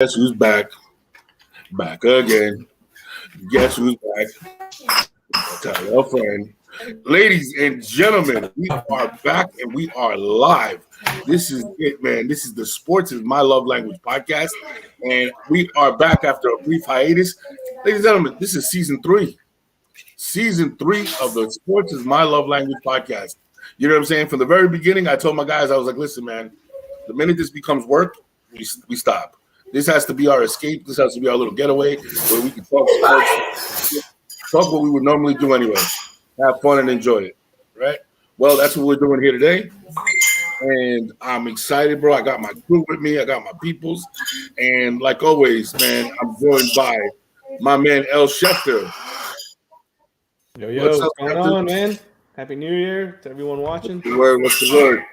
Guess who's back? Back again. Guess who's back? Tell a friend. Ladies and gentlemen, we are back and we are live. This is it, man. This is the Sports is My Love Language podcast. And we are back after a brief hiatus. Ladies and gentlemen, this is season three. Season three of the Sports is My Love Language podcast. You know what I'm saying? From the very beginning, I told my guys, I was like, listen, man, the minute this becomes work, we stop. This has to be our escape. This has to be our little getaway where we can talk sports, talk what we would normally do anyway, have fun and enjoy it, right? Well, that's what we're doing here today, and I'm excited, bro. I got my crew with me. I got my peoples, and like always, man, I'm joined by my man El Schefter. What's going on, man? Happy New Year to everyone watching. What's the word?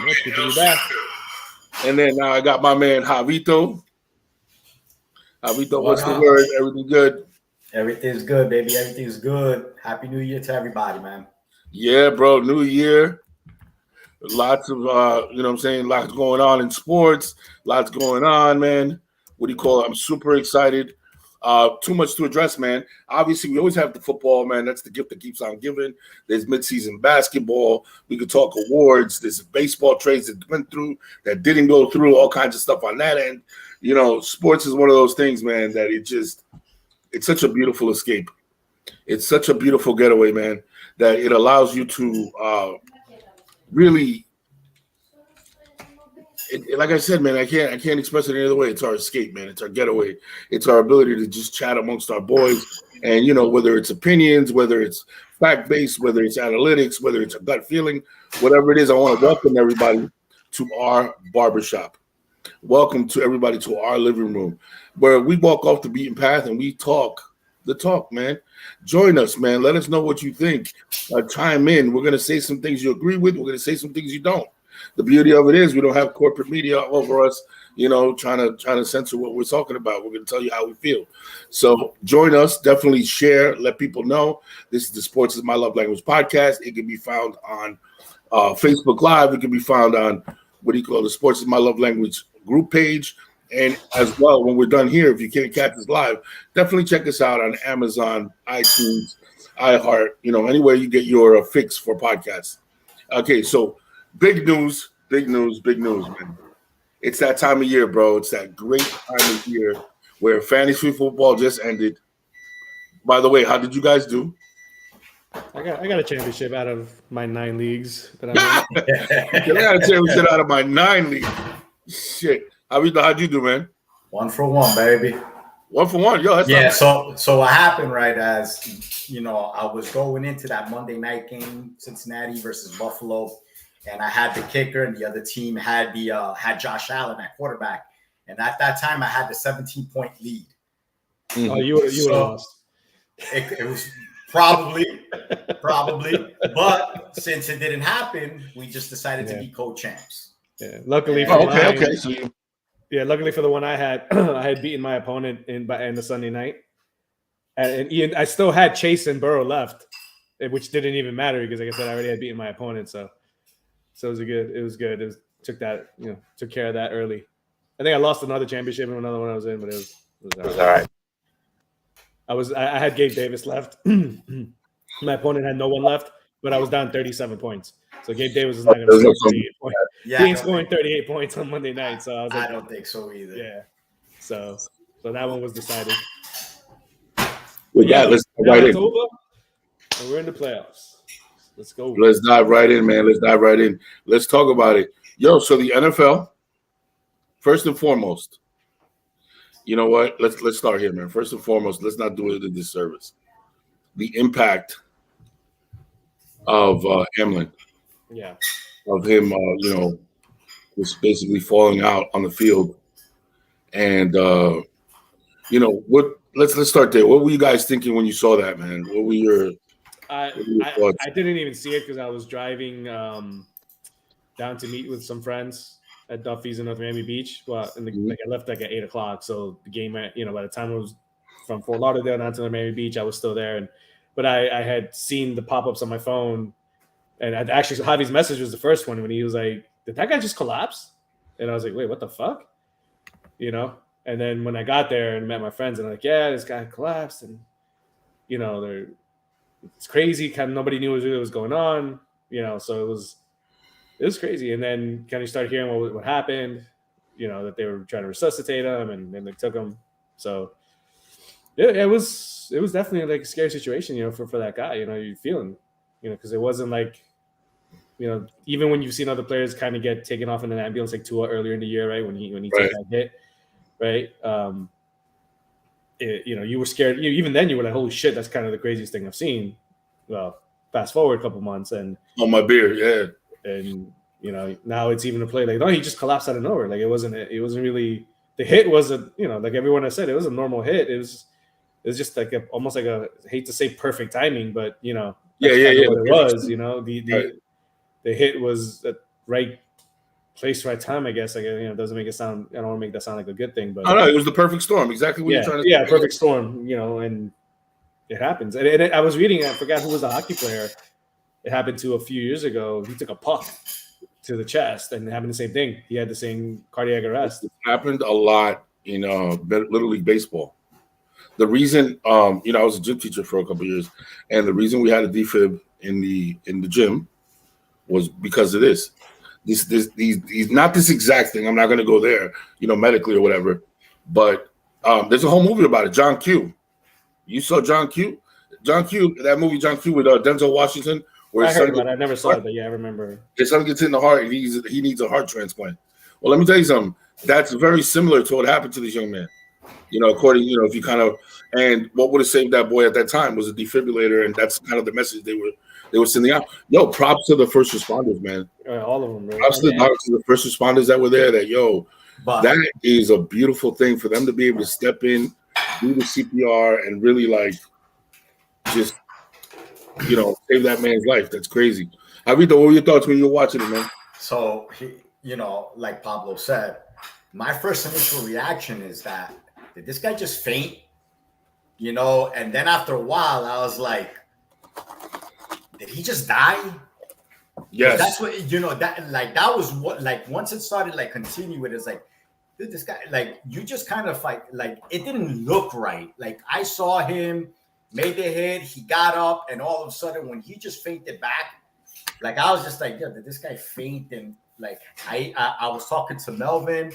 Good to be back. And then now I got my man Javito. Javito, what's the word? Everything good? Everything's good, baby. Everything's good. Happy New Year to everybody, man. Yeah, bro. New Year. Lots of, you know what I'm saying? Lots going on in sports. Lots going on, man. What do you call it? I'm super excited. Too much to address, man. Obviously, we always have the football, man. That's the gift that keeps on giving. There's midseason basketball. We could talk awards. There's baseball trades that went through, that didn't go through, all kinds of stuff on that end. You know, sports is one of those things, man, that it's such a beautiful escape. It's such a beautiful getaway, man, that it allows you to really, like I said, man, I can't express it any other way. It's our escape, man. It's our getaway. It's our ability to just chat amongst our boys. And, you know, whether it's opinions, whether it's fact-based, whether it's analytics, whether it's a gut feeling, whatever it is, I want to welcome everybody to our barbershop. Welcome to everybody to our living room, where we walk off the beaten path and we talk the talk, man. Join us, man. Let us know what you think. Chime in. We're going to say some things you agree with. We're going to say some things you don't. The beauty of it is we don't have corporate media over us, you know, trying to censor what we're talking about. We're going to tell you how we feel. So join us. Definitely share. Let people know. This is the Sports is My Love Language podcast. It can be found on Facebook Live. It can be found on the Sports is My Love Language group page. And as well, when we're done here, if you can't catch us live, definitely check us out on Amazon, iTunes, iHeart, you know, anywhere you get your fix for podcasts. Okay, so big news, man. It's that time of year, bro. It's that great time of year where fantasy football just ended. By the way, how did you guys do? I got a championship out of my 9 leagues that I'm in. I got a championship out of my 9 leagues. Shit. How'd you do, man? 1 for 1, baby. 1 for 1. Yo, that's yeah. So what happened, right? As you know, I was going into that Monday night game, Cincinnati versus Buffalo, and I had the kicker, and the other team had Josh Allen at quarterback, and at that time I had the 17-point lead. Mm-hmm. Oh, you lost. It was probably, but since it didn't happen, we just decided to be co-champs. Yeah. Luckily, okay. So luckily for the one I had, I had beaten my opponent in the Sunday night, and Ian, I still had Chase and Burrow left, which didn't even matter because, like I said, I already had beaten my opponent. So it was good. Took care of that early. I think I lost another championship and another one I was in, but it was all right. I had Gabe Davis left. My opponent had no one left, but I was down 37 points. So Gabe Davis is not going to score 38 points. Yeah, he ain't scoring 38 points on Monday night. So I was like, I don't think so either. Yeah. So that one was decided. Well, let's dive right in. And we're in the playoffs. Let's go. Let's dive right in, man. Let's talk about it. Yo, so the NFL, first and foremost, you know what? Let's start here, man. First and foremost, let's not do it a disservice. The impact of Hamlin. Yeah. Of him, just basically falling out on the field. And, let's start there. What were you guys thinking when you saw that, man? What were your thoughts? I didn't even see it because I was driving down to meet with some friends at Duffy's in North Miami Beach. Well, I left at 8 o'clock. So the game, by the time it was from Fort Lauderdale down to North Miami Beach, I was still there. But I had seen the pop-ups on my phone. And actually, Javi's message was the first one when he was like, "Did that guy just collapse?" And I was like, "Wait, what the fuck?" And then when I got there and met my friends, and I'm like, yeah, this guy collapsed, and you know, it's crazy. Kind of nobody knew what was going on, you know. So it was crazy. And then kind of started hearing what happened, you know, that they were trying to resuscitate him, and then they took him. So it was definitely like a scary situation, you know, for that guy. You know, you're feeling, you know, because it wasn't like, you know, even when you've seen other players kind of get taken off in an ambulance, like Tua earlier in the year, right, when he took that hit, right. You know, you were scared. Even then, you were like, "Holy shit, that's kind of the craziest thing I've seen." Well, fast forward a couple months, and on my beard, yeah. And you know, now it's even a play like, no, he just collapsed out of nowhere. Like it wasn't really the hit was a, you know, like everyone has said, it was a normal hit. It was just like almost like I hate to say perfect timing, but you know, yeah. What it was, you know, the hit was at right place, right time, I guess. Like, you know, it doesn't make it sound, I don't want to make that sound like a good thing, but no, it was the perfect storm. Exactly what you're trying to say. Perfect storm, you know, and it happens. And I was reading, I forgot who was the hockey player. It happened to a few years ago. He took a puck to the chest and happened the same thing. He had the same cardiac arrest. It happened a lot in Little League baseball. The reason, you know, I was a gym teacher for a couple of years, and the reason we had a defib in the gym was because of this. These not this exact thing. I'm not going to go there, you know, medically or whatever. But there's a whole movie about it. John Q. You saw John Q. That movie John Q with Denzel Washington. Where I heard about it. I never saw it, but yeah, I remember. His son gets hit in the heart, and he needs a heart transplant. Well, let me tell you something. That's very similar to what happened to this young man. You know, according, you know, if you kind of, and what would have saved that boy at that time was a defibrillator, and that's kind of the message they were sending out. Yo, props to the first responders, man. All of them. Right? Props to the first responders that were there. That is a beautiful thing for them to be able to step in, do the CPR, and really like just, you know, save that man's life. That's crazy. Javito, what were your thoughts when you were watching it, man? So, you know, like Pablo said, my first initial reaction is that, did this guy just faint? You know, and then after a while, I was like, did he just die? Yes. That's what, you know, that was what, like, once it started, like, continue it, it's like, dude, this guy, like, you just kind of like, it didn't look right. Like, I saw him, made the hit, he got up, and all of a sudden, when he just fainted back, like, I was just like, yeah, did this guy faint? And, like, I was talking to Melvin,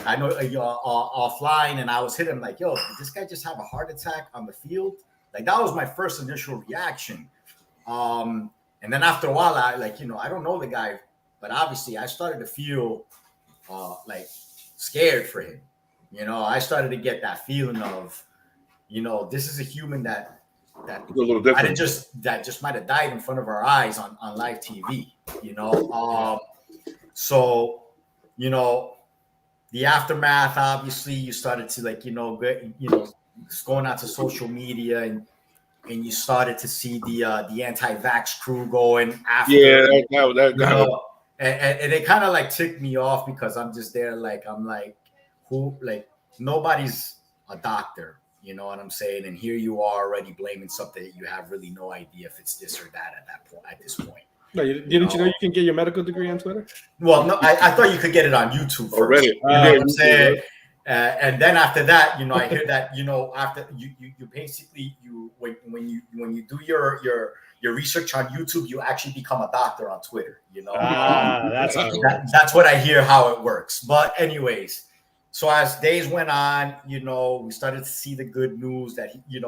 I know offline, and I was hitting him like, yo, did this guy just have a heart attack on the field? Like, that was my first initial reaction. And then after a while, I don't know the guy, but obviously I started to feel like scared for him. You know, I started to get that feeling of, you know, this is a human that a little different. Just might have died in front of our eyes on live TV, you know. So, you know, the aftermath, obviously, you started to, like, you know, going out to social media, and you started to see the anti-vax crew going after. Yeah, and it kind of like ticked me off, because I'm just there, like, I'm like, who, like, nobody's a doctor, you know what I'm saying? And here you are already blaming something that you have really no idea if it's this or that at this point. No, didn't you know you can get your medical degree on Twitter? Well, no, I thought you could get it on YouTube first. Already. You know what I'm saying? And then after that, you know, I hear that, you know, after you basically, when you do your research on YouTube, you actually become a doctor on Twitter, you know. That's what I hear how it works. But anyways, so as days went on, you know, we started to see the good news that he's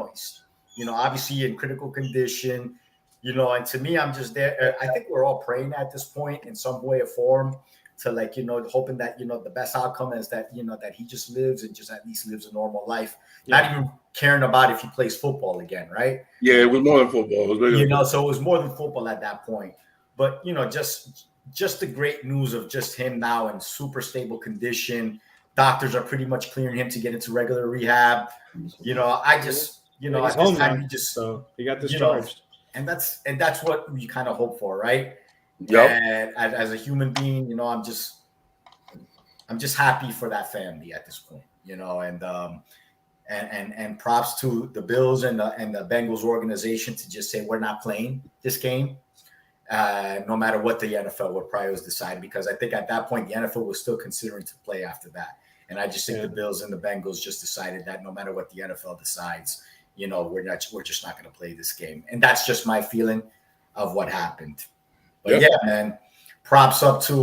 obviously in critical condition. You know, and to me, I'm just there. I think we're all praying at this point in some way or form to, like, you know, hoping that, you know, the best outcome is that, you know, that he just lives and just at least lives a normal life, not even caring about if he plays football again, right? Yeah, it was more than football. It was bigger, you know, so it was more than football at that point. But, you know, just the great news of just him now in super stable condition. Doctors are pretty much clearing him to get into regular rehab. You know, I just, you know, at this time, he got discharged. And that's what we kind of hope for, right? Yep. And as a human being, you know, I'm just happy for that family at this point, you know, and props to the Bills and the Bengals organization to just say we're not playing this game, no matter what the NFL would probably was decided, because I think at that point the NFL was still considering to play after that. And I just think the Bills and the Bengals just decided that no matter what the NFL decides, we're just not going to play this game. And that's just my feeling of what happened. But yeah, man, props up to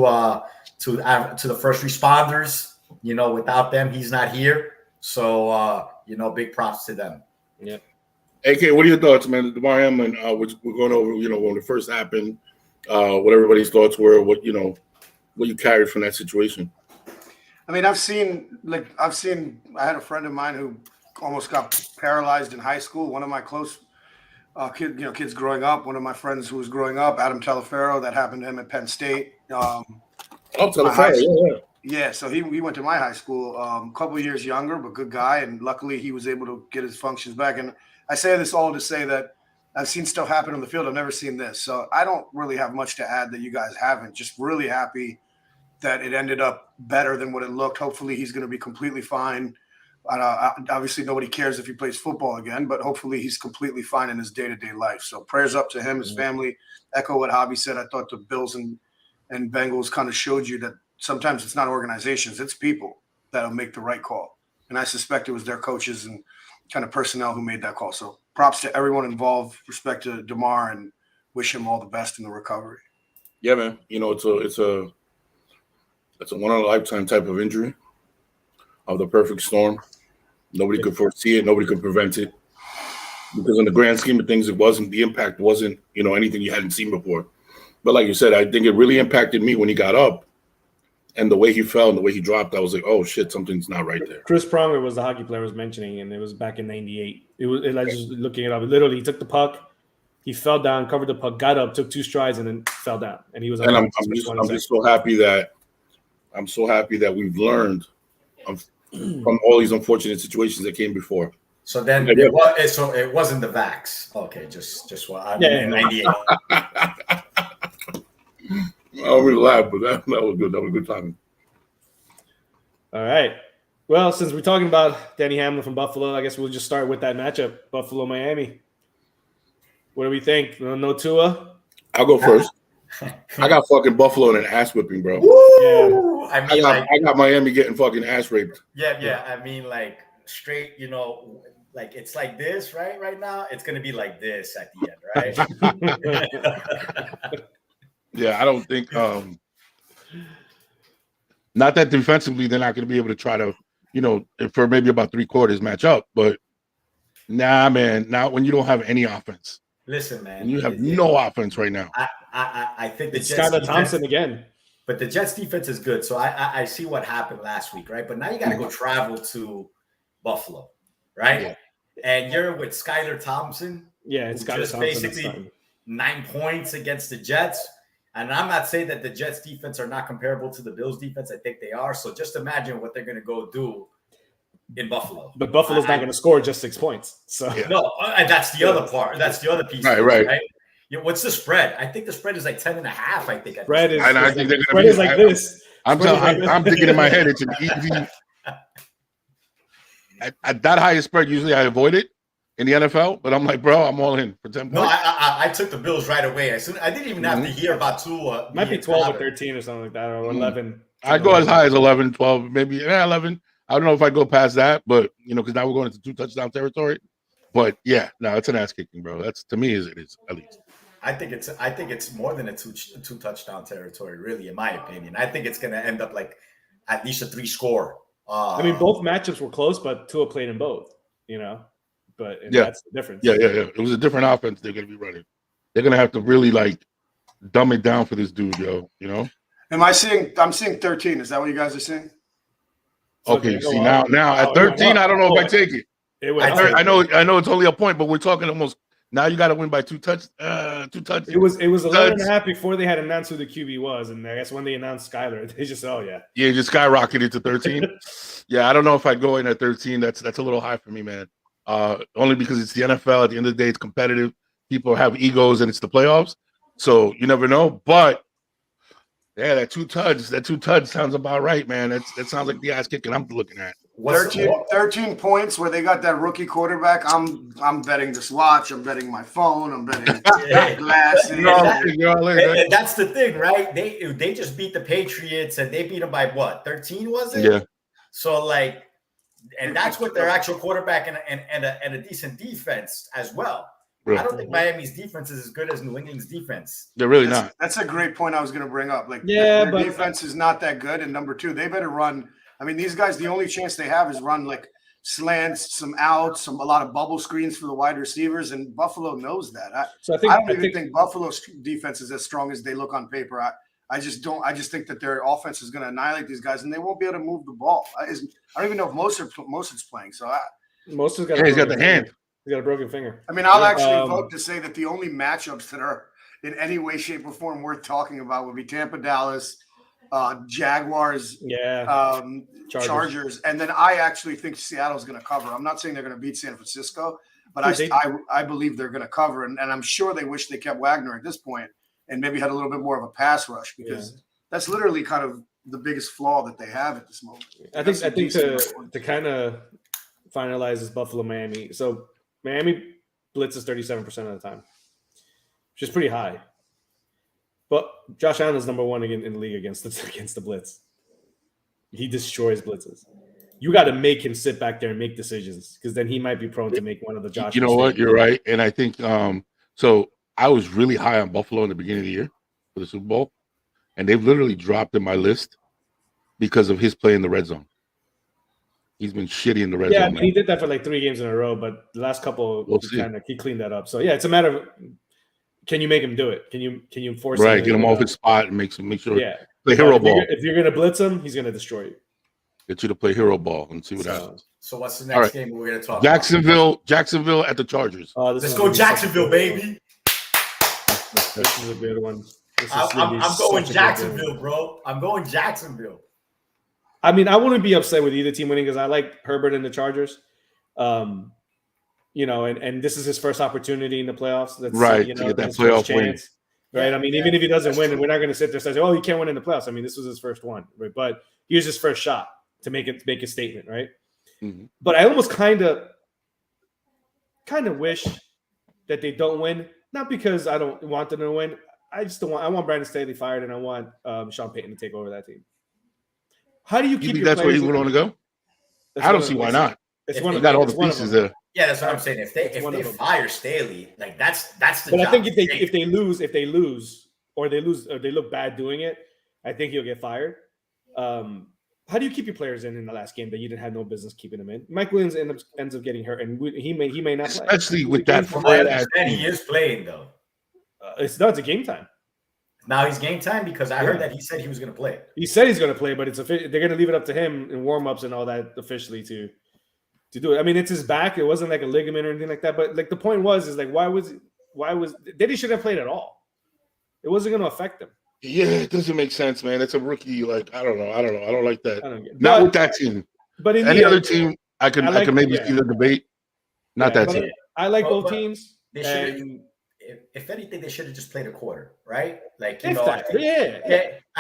the first responders. Without them, he's not here. So, big props to them. Yeah. AK, what are your thoughts, man? Damar Hamlin, we're going over, when it first happened, what everybody's thoughts were, what you carried from that situation. I mean, I had a friend of mine who almost got paralyzed in high school. One of my close kids growing up, one of my friends who was growing up, Adam Teleferro, that happened to him at Penn State. Teleferro, yeah. So he went to my high school, a couple of years younger, but good guy. And luckily he was able to get his functions back. And I say this all to say that I've seen stuff happen on the field. I've never seen this. So I don't really have much to add that you guys haven't. Just really happy that it ended up better than what it looked. Hopefully he's going to be completely fine. Obviously nobody cares if he plays football again, but hopefully he's completely fine in his day-to-day life. So prayers up to him, his family. Echo what Javi said. I thought the Bills and Bengals kind of showed you that sometimes it's not organizations, it's people that'll make the right call. And I suspect it was their coaches and kind of personnel who made that call. So props to everyone involved, respect to Damar, and wish him all the best in the recovery. Yeah, man. It's a one in a lifetime type of injury of the perfect storm. Nobody could foresee it. Nobody could prevent it. Because in the grand scheme of things, the impact wasn't, anything you hadn't seen before. But like you said, I think it really impacted me when he got up. And the way he fell and the way he dropped, I was like, oh, shit, something's not right there. Chris Pronger was the hockey player I was mentioning, and it was back in 98. I was just looking it up. Literally, he took the puck, he fell down, covered the puck, got up, took 2 strides, and then fell down. And he was. And I'm just so happy that we've learned from all these unfortunate situations that came before. So then it wasn't the vax. Okay, just what I mean in 98. I don't really laugh, but that was good. That was a good timing. All right. Well, since we're talking about Danny Hamlin from Buffalo, I guess we'll just start with that matchup, Buffalo-Miami. What do we think? No Tua? I'll go first. I got fucking Buffalo in an ass whipping, bro. Woo! Yeah. I got Miami getting fucking ass raped. Yeah. I mean, like straight, like it's like this, right? Right now, it's gonna be like this at the end, right? Yeah, I don't think not that defensively they're not going to be able to try to, for maybe about 3 quarters match up, but man, not when you don't have any offense. Listen, man, and you have no offense right now. I think the Jets Skylar Thompson again. But the Jets defense is good. So I see what happened last week, right? But now you got to go travel to Buffalo, right? Yeah. And you're with Skylar Thompson. Yeah, it's just basically 9 points against the Jets. And I'm not saying that the Jets defense are not comparable to the Bills defense. I think they are. So just imagine what they're going to go do in Buffalo. But Buffalo's not going to score just 6 points. So no, that's the other part. That's the other piece. Right. What's the spread? I think the spread is like 10.5. I think. Spread is. I think they're going to be like this. I'm thinking in my head it's an easy. At that highest spread, usually I avoid it in the NFL, but I'm like, bro, I'm all in for 10 points. No, I took the Bills right away. I didn't even have to hear about Tua. Might be 12 or 13 or something like that, or 11. I'd go as high as 11, 12, maybe 11. I don't know if I go past that, but because now we're going into 2 touchdown territory. But yeah, no, it's an ass kicking, bro. That's to me it is at least. I think it's more than a two touchdown territory, really, in my opinion. I think it's going to end up like at least a 3 score. I mean, both matchups were close, but Tua played in both. But that's the difference. Yeah. It was a different offense they're going to be running. They're going to have to really dumb it down for this dude, yo. I'm seeing 13. Is that what you guys are seeing? Okay. See now at 13, I don't know if I take it. I know it's only a point, but we're talking almost. Now you got to win by 2 touchdowns. It was 11.5 before they had announced who the QB was, and I guess when they announced Skyler, they just it just skyrocketed to 13. Yeah, I don't know if I'd go in at 13. That's a little high for me, man. Only because it's the NFL. At the end of the day, it's competitive. People have egos, and it's the playoffs, so you never know. But yeah, that two tuds sounds about right, man. That sounds like the ass kicking I'm looking at. 13 points where they got that rookie quarterback. I'm betting this watch. I'm betting my phone. I'm betting glasses. And that's the thing, right? They just beat the Patriots and they beat them by what? 13 was it? Yeah. So like, and that's with their actual quarterback and a decent defense as well. Right. I don't think Miami's defense is as good as New England's defense. They're really That's, not. that's a great point I was going to bring up. Like, Yeah, their but- defense is not that good. And number two, they better run. I mean, these guys, the only chance they have is run like slants, some outs, a lot of bubble screens for the wide receivers. And Buffalo knows that. So I don't even think Buffalo's defense is as strong as they look on paper. I just don't. I just think that their offense is going to annihilate these guys, and they won't be able to move the ball. I don't even know if Mostert's playing. So most has got. Yeah, he's got the hand. He's got a broken finger. I mean, I'll actually vote to say that the only matchups that are in any way, shape, or form worth talking about would be Tampa, Dallas, Jaguars, Yeah. Chargers, and then I actually think Seattle's going to cover. I'm not saying they're going to beat San Francisco, but I believe they're going to cover, and I'm sure they wish they kept Wagner at this point and maybe had a little bit more of a pass rush because that's literally kind of the biggest flaw that they have at this moment. I think to kind of finalize this Buffalo Miami. So Miami blitzes 37% of the time, which is pretty high. But Josh Allen is number one in the league against the blitz. He destroys blitzes. You got to make him sit back there and make decisions because then he might be prone to make one of the Josh. You know what? You're right, and I think so. I was really high on Buffalo in the beginning of the year for the Super Bowl, and they've literally dropped in my list because of his play in the red zone. He's been shitty in the red zone. Yeah, I mean, he did that for like 3 games in a row, but the last couple he cleaned that up. So yeah, it's a matter of can you make him do it? Can you force him? Right, get him off his spot and make sure. Yeah, play hero ball. If you're gonna blitz him, he's gonna destroy you. Get you to play hero ball and see what happens. So what's the next game we're gonna talk Jacksonville at the Chargers. Let's go Jacksonville, baby. This is a good one. I'm going Jacksonville, bro. I'm going Jacksonville. I mean, I wouldn't be upset with either team winning because I like Herbert and the Chargers. You know, and this is his first opportunity in the playoffs. That's right, you to know, get that his playoff first chance, win. right? I mean, even if he doesn't win, we're not going to sit there and say, "Oh, he can't win in the playoffs." I mean, this was his first one, right? But here's his first shot to make a statement, right? Mm-hmm. But I almost kind of wish that they don't win, not because I don't want them to win. I just don't want. I want Brandon Staley fired, and I want Sean Payton to take over that team. How do you keep? You think your that's where he would want to go? I don't see why not. It's one of got all the pieces there. Yeah, that's what I'm saying. If they fire Staley, like that's the. But job I think if they lose, or they look bad doing it, I think he'll get fired. How do you keep your players in the last game that you didn't have no business keeping them in? Mike Williams ends up getting hurt, and he may not play. Especially with that. He is playing though. It's a game time. Now he's game time because I heard that he said he was going to play. He said he's going to play, but they're going to leave it up to him in warm-ups and all that officially to do it. I mean, it's his back. It wasn't like a ligament or anything like that. But like the point is like why was they shouldn't have played at all. It wasn't going to affect them. Yeah, it doesn't make sense, man. It's a rookie. Like I don't know. I don't like that. Not with that team. But in any other team, I can maybe see the debate. Not that team. I like both teams. They should. If anything, they should have just played a quarter, right? Like I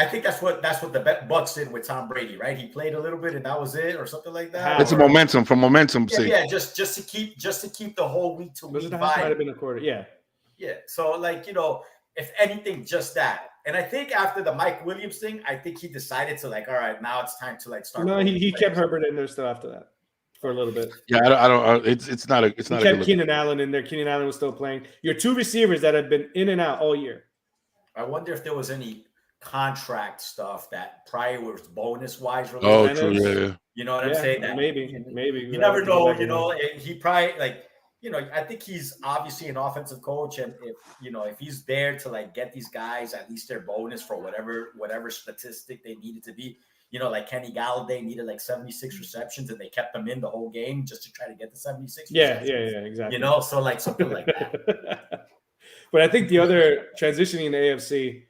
think that's what the Bucks did with Tom Brady, right? He played a little bit and that was it, or something like that. It's a momentum from momentum's sake. Yeah, just to keep the whole week to week vibe. Might have been a quarter, yeah. So like if anything, just that. And I think after the Mike Williams thing, I think he decided to like, all right, now it's time to like start. No, he kept Herbert in there still after that. For a little bit, yeah. I don't. It's not. He kept Keenan Allen in there. Keenan Allen was still playing. Your two receivers that have been in and out all year. I wonder if there was any contract stuff that Pryor was bonus wise related. Oh, true. Yeah. You know what I'm saying? That maybe. You never know. He probably like. I think he's obviously an offensive coach, and if he's there to like get these guys at least their bonus for whatever statistic they needed to be. Like Kenny Galladay needed like 76 receptions, and they kept him in the whole game just to try to get the 76. Yeah, exactly. So like something like that. But I think the other transitioning in the AFC.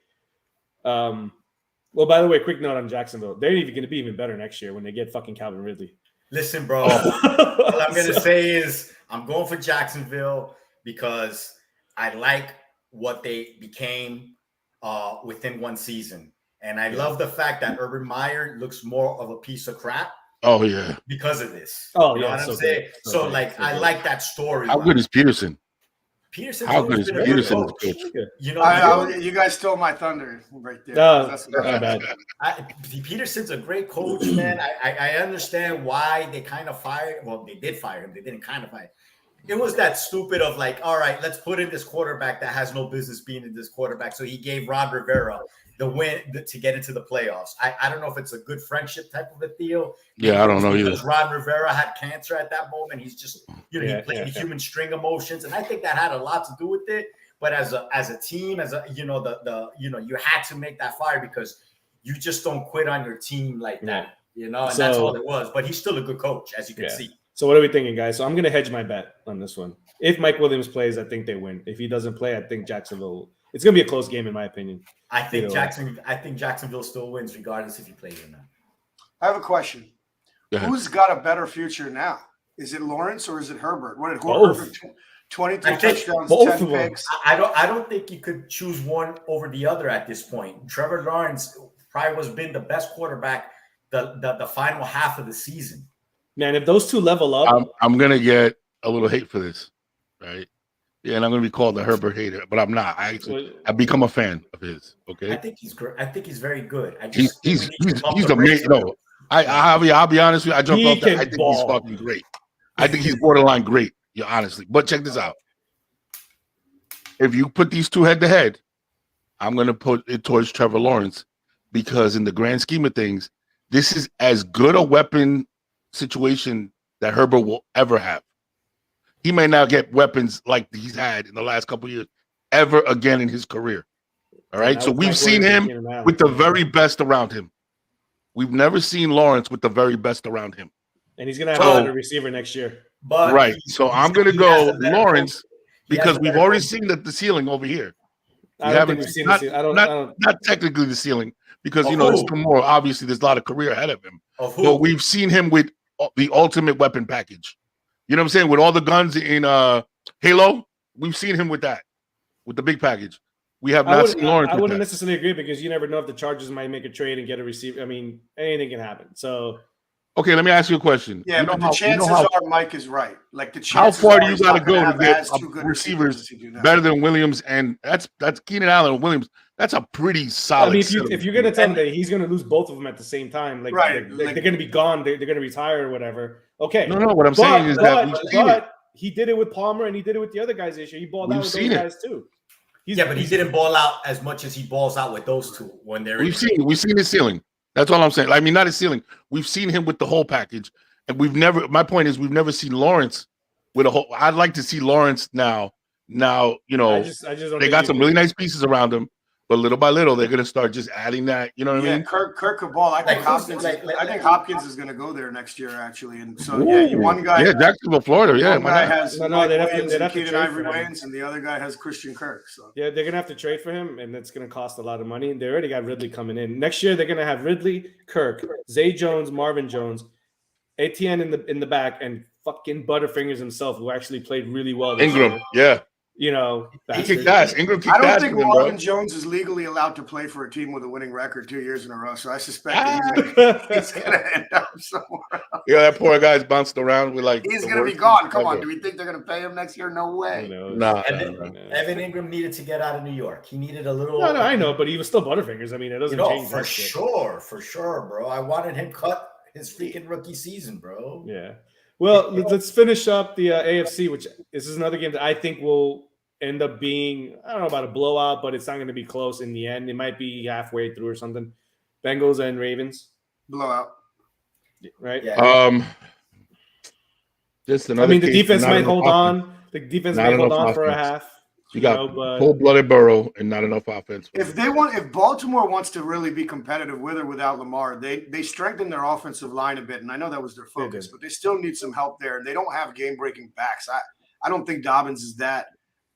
Well, by the way, quick note on Jacksonville: they're even going to be even better next year when they get fucking Calvin Ridley. Listen, bro. All I'm going to say is I'm going for Jacksonville because I like what they became within one season. And I love the fact that Urban Meyer looks more of a piece of crap. Oh, yeah. Because of this. Oh, you know what I'm saying? So I like that story. How good is Peterson? Peterson's How always good is been a good Peterson as a coach. coach? You know, You guys stole my thunder right there. No, That's not bad. Peterson's a great coach, man. I understand why they kind of fired. Well, they did fire him. They didn't kind of fire him. It was that stupid of like, all right, let's put in this quarterback that has no business being in this quarterback. So he gave Ron Rivera the win to get into the playoffs. I don't know if it's a good friendship type of a deal. Yeah, I don't know either. Because Ron Rivera had cancer at that moment. He's just, he played the human string emotions. And I think that had a lot to do with it. But as a team, you had to make that fire because you just don't quit on your team like that, and that's all it was. But he's still a good coach, as you can see. So what are we thinking, guys? So I'm going to hedge my bet on this one. If Mike Williams plays, I think they win. If he doesn't play, I think Jacksonville. It's going to be a close game, in my opinion. I think Jacksonville still wins, regardless if he plays or not. I have a question. Who's got a better future now? Is it Lawrence or is it Herbert? What did Herbert? 22 touchdowns, 10 picks. I don't think you could choose one over the other at this point. Trevor Lawrence probably was been the best quarterback the final half of the season. Man, if those two level up, I'm gonna get a little hate for this, right? Yeah, and I'm gonna be called a Herbert hater, but I'm not. I've become a fan of his. Okay, I think he's great. I think he's very good. He's amazing. No, I'll be honest with you. I jumped off that. I think he's fucking great. I think he's borderline great. Yeah, honestly. But check this out. If you put these two head to head, I'm gonna put it towards Trevor Lawrence because in the grand scheme of things, this is as good a weapon situation that Herbert will ever have. He may not get weapons like he's had in the last couple of years ever again in his career. All right. So we've seen him with the very best around him. We've never seen Lawrence with the very best around him. And he's going to have a receiver next year. But right. So I'm going to go Lawrence because we've already seen the ceiling over here. I don't think we've seen the ceiling. Not technically the ceiling because, there's more. Obviously, there's a lot of career ahead of him. But we've seen him with the ultimate weapon package. You know what I'm saying? With all the guns in Halo, we've seen him with that, with the big package. We have not seen Lawrence. I wouldn't necessarily agree because you never know if the Chargers might make a trade and get a receiver. I mean, anything can happen. So, okay, let me ask you a question. Yeah, but the chances are Mike is right. Like the chances how far do you got to go to get good receivers better than Williams? And that's Keenan Allen and Williams. That's a pretty solid. I mean, if you're going to tell me that he's going to lose both of them at the same time, like they're going to be gone, they're going to retire or whatever. Okay. No. What I'm saying is that he did it with Palmer and he did it with the other guys this year. He balled out with those guys too. But he didn't ball out as much as he balls out with those two when they're. We've seen his ceiling. That's all I'm saying. I mean, not his ceiling. We've seen him with the whole package, and my point is, we've never seen Lawrence with a whole. I'd like to see Lawrence now. I just don't. They got some really nice pieces around him. But little by little, they're gonna start just adding that. You know what I mean? Kirk Cabal. I think Hopkins is gonna go there next year, actually. And so one guy. Yeah, Jacksonville, Florida. Yeah, one guy has Mike they'd Williams have and to Keenan trade Ivory for him. Wayans, and the other guy has Christian Kirk. So yeah, they're gonna have to trade for him, and it's gonna cost a lot of money. They already got Ridley coming in next year. They're gonna have Ridley, Kirk, Zay Jones, Marvin Jones, Etienne in the back, and fucking Butterfingers himself, who actually played really well. Ingram, yeah. You know, he kicked ass. Ingram kicked ass. I don't think Marvin Jones is legally allowed to play for a team with a winning record 2 years in a row. So I suspect he's going to end up somewhere else. Yeah, that poor guy's bounced around with he's going to be gone. Come on, do we think they're going to pay him next year? No way. No. Evan Ingram needed to get out of New York. He needed a little. No, I know, but he was still Butterfingers. I mean, it doesn't change. For sure, bro. I wanted him cut his freaking rookie season, bro. Yeah. Well, let's finish up the AFC, which this is another game that I think will end up being, I don't know about a blowout, but it's not going to be close in the end. It might be halfway through or something. Bengals and Ravens. Blowout. Right? Yeah. Just another. I mean, the defense might hold on. The defense might hold on for a half. You got cold-blooded Burrow and not enough offense. If Baltimore wants to really be competitive with or without Lamar, they strengthen their offensive line a bit, and I know that was their focus, but they still need some help there, and they don't have game-breaking backs. I don't think Dobbins is that.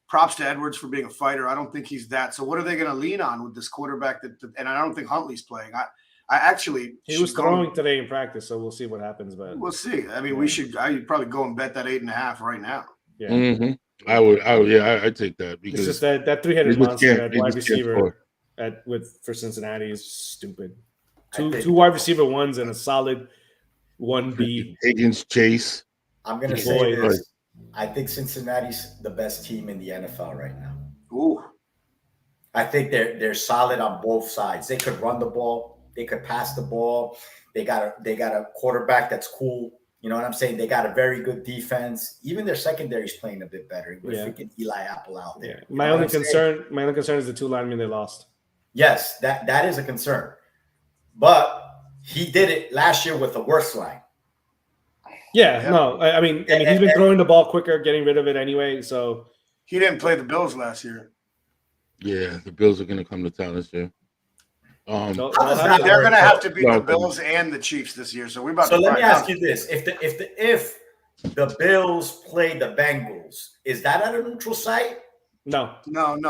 Props to Edwards for being a fighter. I don't think he's that. So what are they going to lean on with this quarterback? And I don't think Huntley's playing. I actually he was throwing today in practice, so we'll see what happens. But we'll see. I mean, I'd probably go and bet that 8.5 right now. Yeah, I would. I'd take that because it's just that 300 monster at wide receiver for Cincinnati is stupid. Two wide receiver ones and a solid 1B. Higgins, Chase. I'm gonna say this. I think Cincinnati's the best team in the NFL right now. Ooh. I think they're solid on both sides. They could run the ball, they could pass the ball. They got a quarterback that's cool. You know what I'm saying? They got a very good defense. Even their secondary is playing a bit better with freaking Eli Apple out there. Yeah. My only concern is the two linemen they lost. Yes, that is a concern. But he did it last year with the worst line. Yeah, no, I mean, he's been throwing the ball quicker, getting rid of it anyway. So he didn't play the Bills last year. Yeah, the Bills are going to come to town this year. They're going to have to beat the Bills and the Chiefs this year. So we're about. So let me ask you this: if the Bills play the Bengals, is that at a neutral site? No, because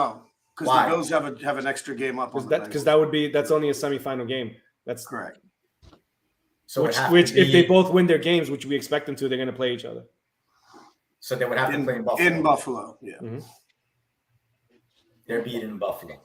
the Bills have an extra game up on that. Because that's only a semifinal game. That's correct. So which if they both win their games, which we expect them to, they're going to play each other. So they would have to play in Buffalo. In Buffalo, yeah. Mm-hmm. They're beating Buffalo.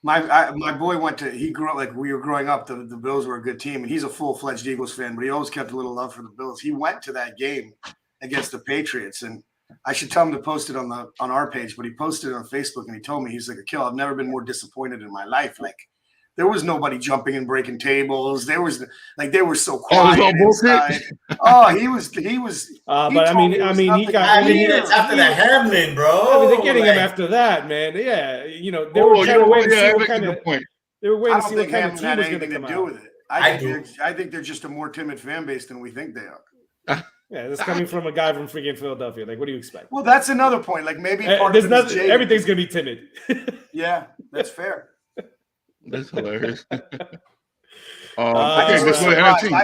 My boy he grew up like we were growing up. The Bills were a good team, and he's a full-fledged Eagles fan, but he always kept a little love for the Bills. He went to that game against the Patriots, and I should tell him to post it on our page, but he posted it on Facebook, and he told me, he's like, Akil, I've never been more disappointed in my life. Like, there was nobody jumping and breaking tables. They were so quiet inside. He was. But I mean, he got. It's after the Hamlin, bro. I mean, they're getting him after that, man. Yeah, they were trying to wait and see what kind of. They were waiting to see what kind of team was going to come out. With it. I think they're just a more timid fan base than we think they are. Yeah, that's coming from a guy from freaking Philadelphia. Like, what do you expect? Well, that's another point. Like, maybe everything's going to be timid. Yeah, that's fair. That's hilarious. I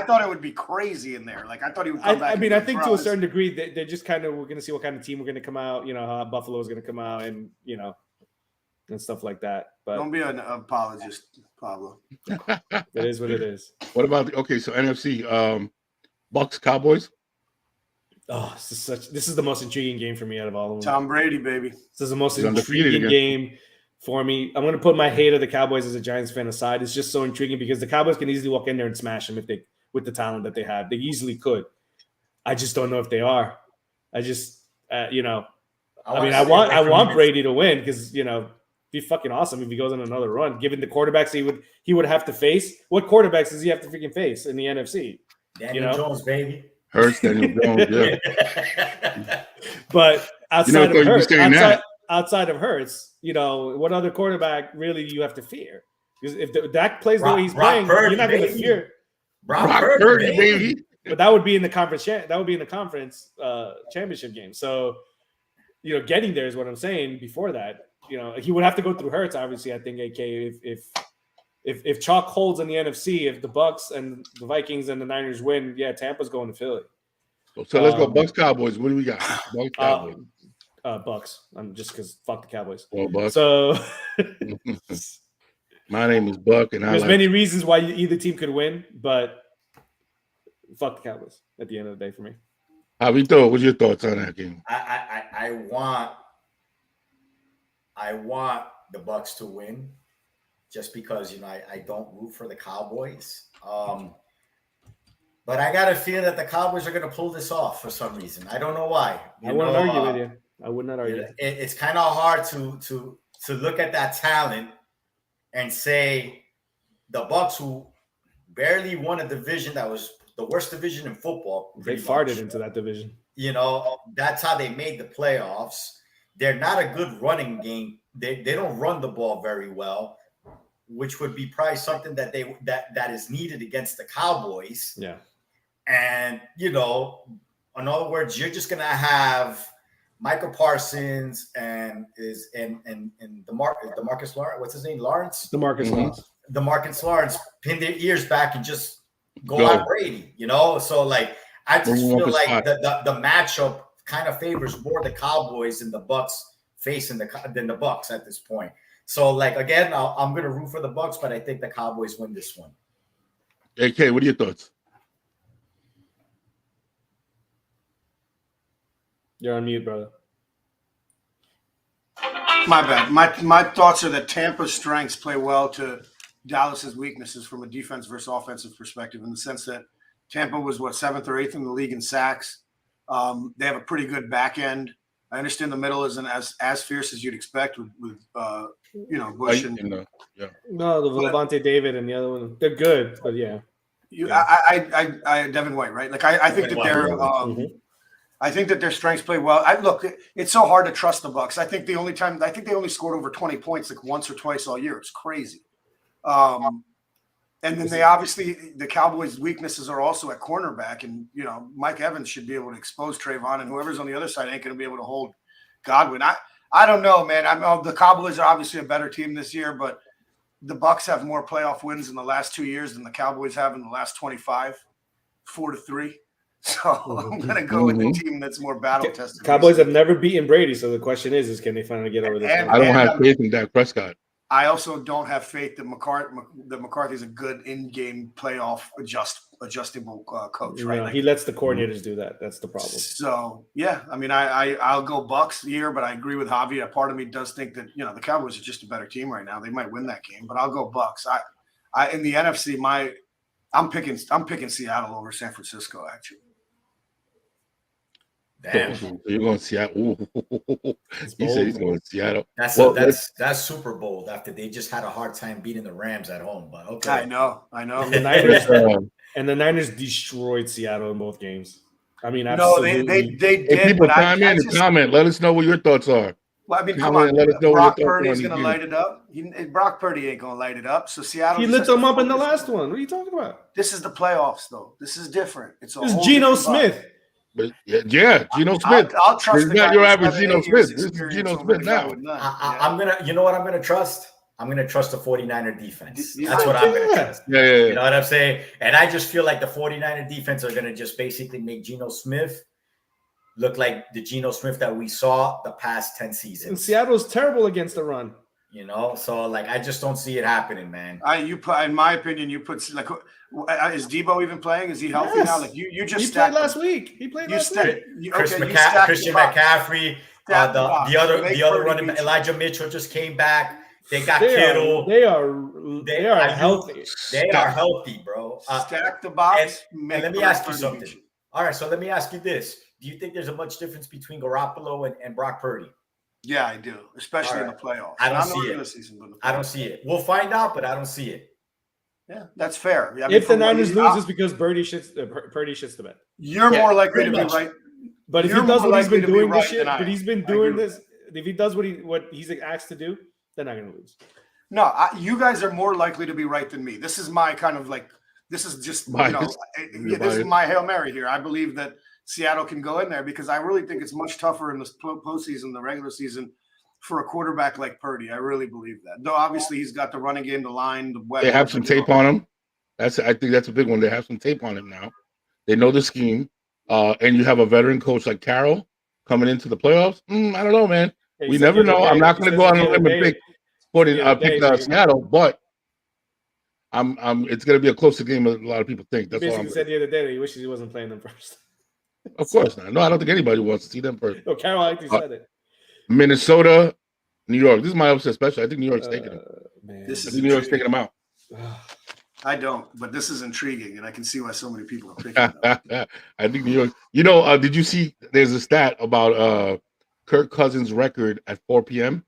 thought it would be crazy in there. Like, I thought he would come back. I mean, I think to a certain degree, they're just kind of, we're going to see what kind of team we're going to come out, how Buffalo is going to come out and, and stuff like that. But don't be an apologist, Pablo. It is what it is. What about so NFC, Bucks, Cowboys? Oh, this is the most intriguing game for me out of all of them. Tom Brady, baby. This is the most intriguing game for me. I'm going to put my hate of the Cowboys as a Giants fan aside. It's just so intriguing because the Cowboys can easily walk in there and smash them with the talent that they have. They easily could. I just don't know if they are. I just, I want Brady to win because, it'd be fucking awesome if he goes on another run, given the quarterbacks he would have to face. What quarterbacks does he have to freaking face in the NFC? Daniel Jones, baby. Hurts, Daniel Jones, yeah. But outside of Hurts, what other quarterback really do you have to fear? Because if Dak plays the way he's playing, you're not going to fear Brock Purdy, baby. But that would be in the conference. That would be in the conference championship game. So, getting there is what I'm saying. Before that, he would have to go through Hurts. Obviously, I think AK if chalk holds in the NFC, if the Bucks and the Vikings and the Niners win, Tampa's going to Philly. So let's go Bucks Cowboys. What do we got? Bucks Cowboys. Bucks. I'm just because fuck the Cowboys. Well, Bucks. So my name is Buck, and there's many reasons why either team could win, but fuck the Cowboys at the end of the day for me. Javito, what's your thoughts on that game? I want the Bucks to win, just because I don't root for the Cowboys. But I got a feeling that the Cowboys are going to pull this off for some reason. I don't know why. I wouldn't argue with you. I would not argue. It's kind of hard to look at that talent and say the Bucks, who barely won a division that was the worst division in football. They farted into that division. That's how they made the playoffs. They're not a good running game. They don't run the ball very well, which would be probably something that is needed against the Cowboys. Yeah. And, in other words, you're just going to have Michael Parsons and DeMarcus Lawrence. What's his name? Lawrence? DeMarcus Lawrence. DeMarcus Lawrence pin their ears back and just go at Brady, So, I just feel like the matchup kind of favors more the Cowboys than the Bucks facing than the Bucks at this point. So, again, I'm going to root for the Bucks, but I think the Cowboys win this one. AK, what are your thoughts? You're on mute, brother. My bad. My thoughts are that Tampa's strengths play well to Dallas's weaknesses from a defense versus offensive perspective, in the sense that Tampa was 7th or 8th in the league in sacks. They have a pretty good back end. I understand the middle isn't as fierce as you'd expect with Bush and No, the Levante David and the other one, they're good, but yeah. Devin White, right? Like I think that they're I think that their strengths play well. It's so hard to trust the Bucks. I think they only scored over 20 points like once or twice all year. It's crazy. And then the Cowboys' weaknesses are also at cornerback, and Mike Evans should be able to expose Trayvon, and whoever's on the other side ain't going to be able to hold Godwin. I don't know, man. The Cowboys are obviously a better team this year, but the Bucks have more playoff wins in the last 2 years than the Cowboys have in the last 25, 4-3. So I'm going to go with the team that's more battle tested. Cowboys have never beaten Brady, so the question is can they finally get over this? I don't have faith in Dak Prescott. I also don't have faith that McCarthy's a good in-game playoff adjustable coach, right? No, he lets the coordinators do that. That's the problem. So yeah, I mean, I'll go Bucks here, but I agree with Javi. A part of me does think that the Cowboys are just a better team right now. They might win that game, but I'll go Bucks. I in the NFC, I'm picking Seattle over San Francisco actually. Damn. So you're going to Seattle. He said he's going to Seattle. That's super bold after they just had a hard time beating the Rams at home. But okay. I know. And the Niners destroyed Seattle in both games. I mean, absolutely. No, they did. Hey, people, chime in and comment. Let us know what your thoughts are. Well, I mean, come on. Brock Purdy's going to light it up. Brock Purdy ain't going to light it up. So Seattle. He lit them up in the last one. What are you talking about? This is the playoffs, though. This is different. It's Geno Smith. But yeah, Geno Smith. I'll trust it's not your average Geno Smith. This is Geno Smith now. I'm gonna trust? I'm going to trust the 49er defense. That's what I'm going to trust. Yeah. You know what I'm saying? And I just feel like the 49er defense are going to just basically make Geno Smith look like the Geno Smith that we saw the past 10 seasons. And Seattle's terrible against the run. So like I just don't see it happening, man. In my opinion, is Debo even playing? Is he healthy now? Like you just he played last week. He played last week. Christian McCaffrey, the other running Elijah Mitchell just came back. They got Kittle. They are healthy. They are healthy, bro. Stack the box. And let me ask you something. All right, so let me ask you this: do you think there's a much difference between Garoppolo and Brock Purdy? Yeah, I do, especially in the playoffs. I don't see it. I don't see it. We'll find out, but I don't see it. Yeah, that's fair. I mean, if the Niners lose, it's because Purdy shits the bed. You're more likely to be right. But if he does what he's been doing this year, but he's been doing this, if he does what he's asked to do, they're not going to lose. No, you guys are more likely to be right than me. This is my kind of this is just, this is my Hail Mary here. I believe that Seattle can go in there because I really think it's much tougher in the postseason, the regular season, for a quarterback like Purdy. I really believe that. Though obviously he's got the running game, the line, the weapon. They have some tape on him. I think that's a big one. They have some tape on him now. They know the scheme. And you have a veteran coach like Carroll coming into the playoffs. I don't know, man. We never know. I'm not going to go on a limb and pick Seattle, but it's going to be a closer game than a lot of people think. That's basically said the other day that he wishes he wasn't playing them first. Of course not. No, I don't think anybody wants to see them first. No, Carroll actually said it. Minnesota, New York. This is my upset special. I think New York's taking them. I think New York's taking them out. I don't, but this is intriguing, and I can see why so many people are picking them. I think New York. Did you see there's a stat about Kirk Cousins' record at 4 p.m.?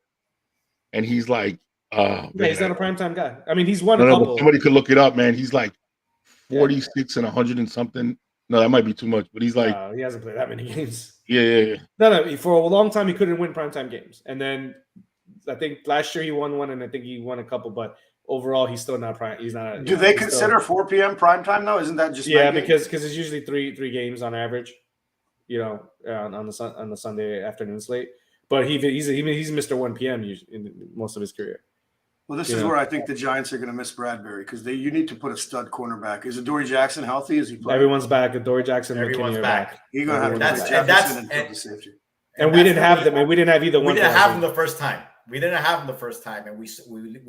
And he's like, he's not a primetime guy. I mean, he's won a couple. Somebody could look it up, man. He's like 46 and 100 and something. No, that might be too much, but he's like, he hasn't played that many games. Yeah. No. For a long time, he couldn't win primetime games, and then I think last year he won one, and I think he won a couple. But overall, he's still not prime. He's not. Do they consider 4 p.m. primetime though? Isn't that just because it's usually three games on average. On the Sunday afternoon slate. But he's Mr. 1 p.m. in most of his career. Well, this is where I think the Giants are going to miss Bradbury because you need to put a stud cornerback. Is Adoree Jackson healthy? Is he playing? Everyone's back. Adoree Jackson. Everyone's back. You're going to have to put Jefferson and the safety. And we didn't have them. And we didn't have either one. We didn't have them the first time. And we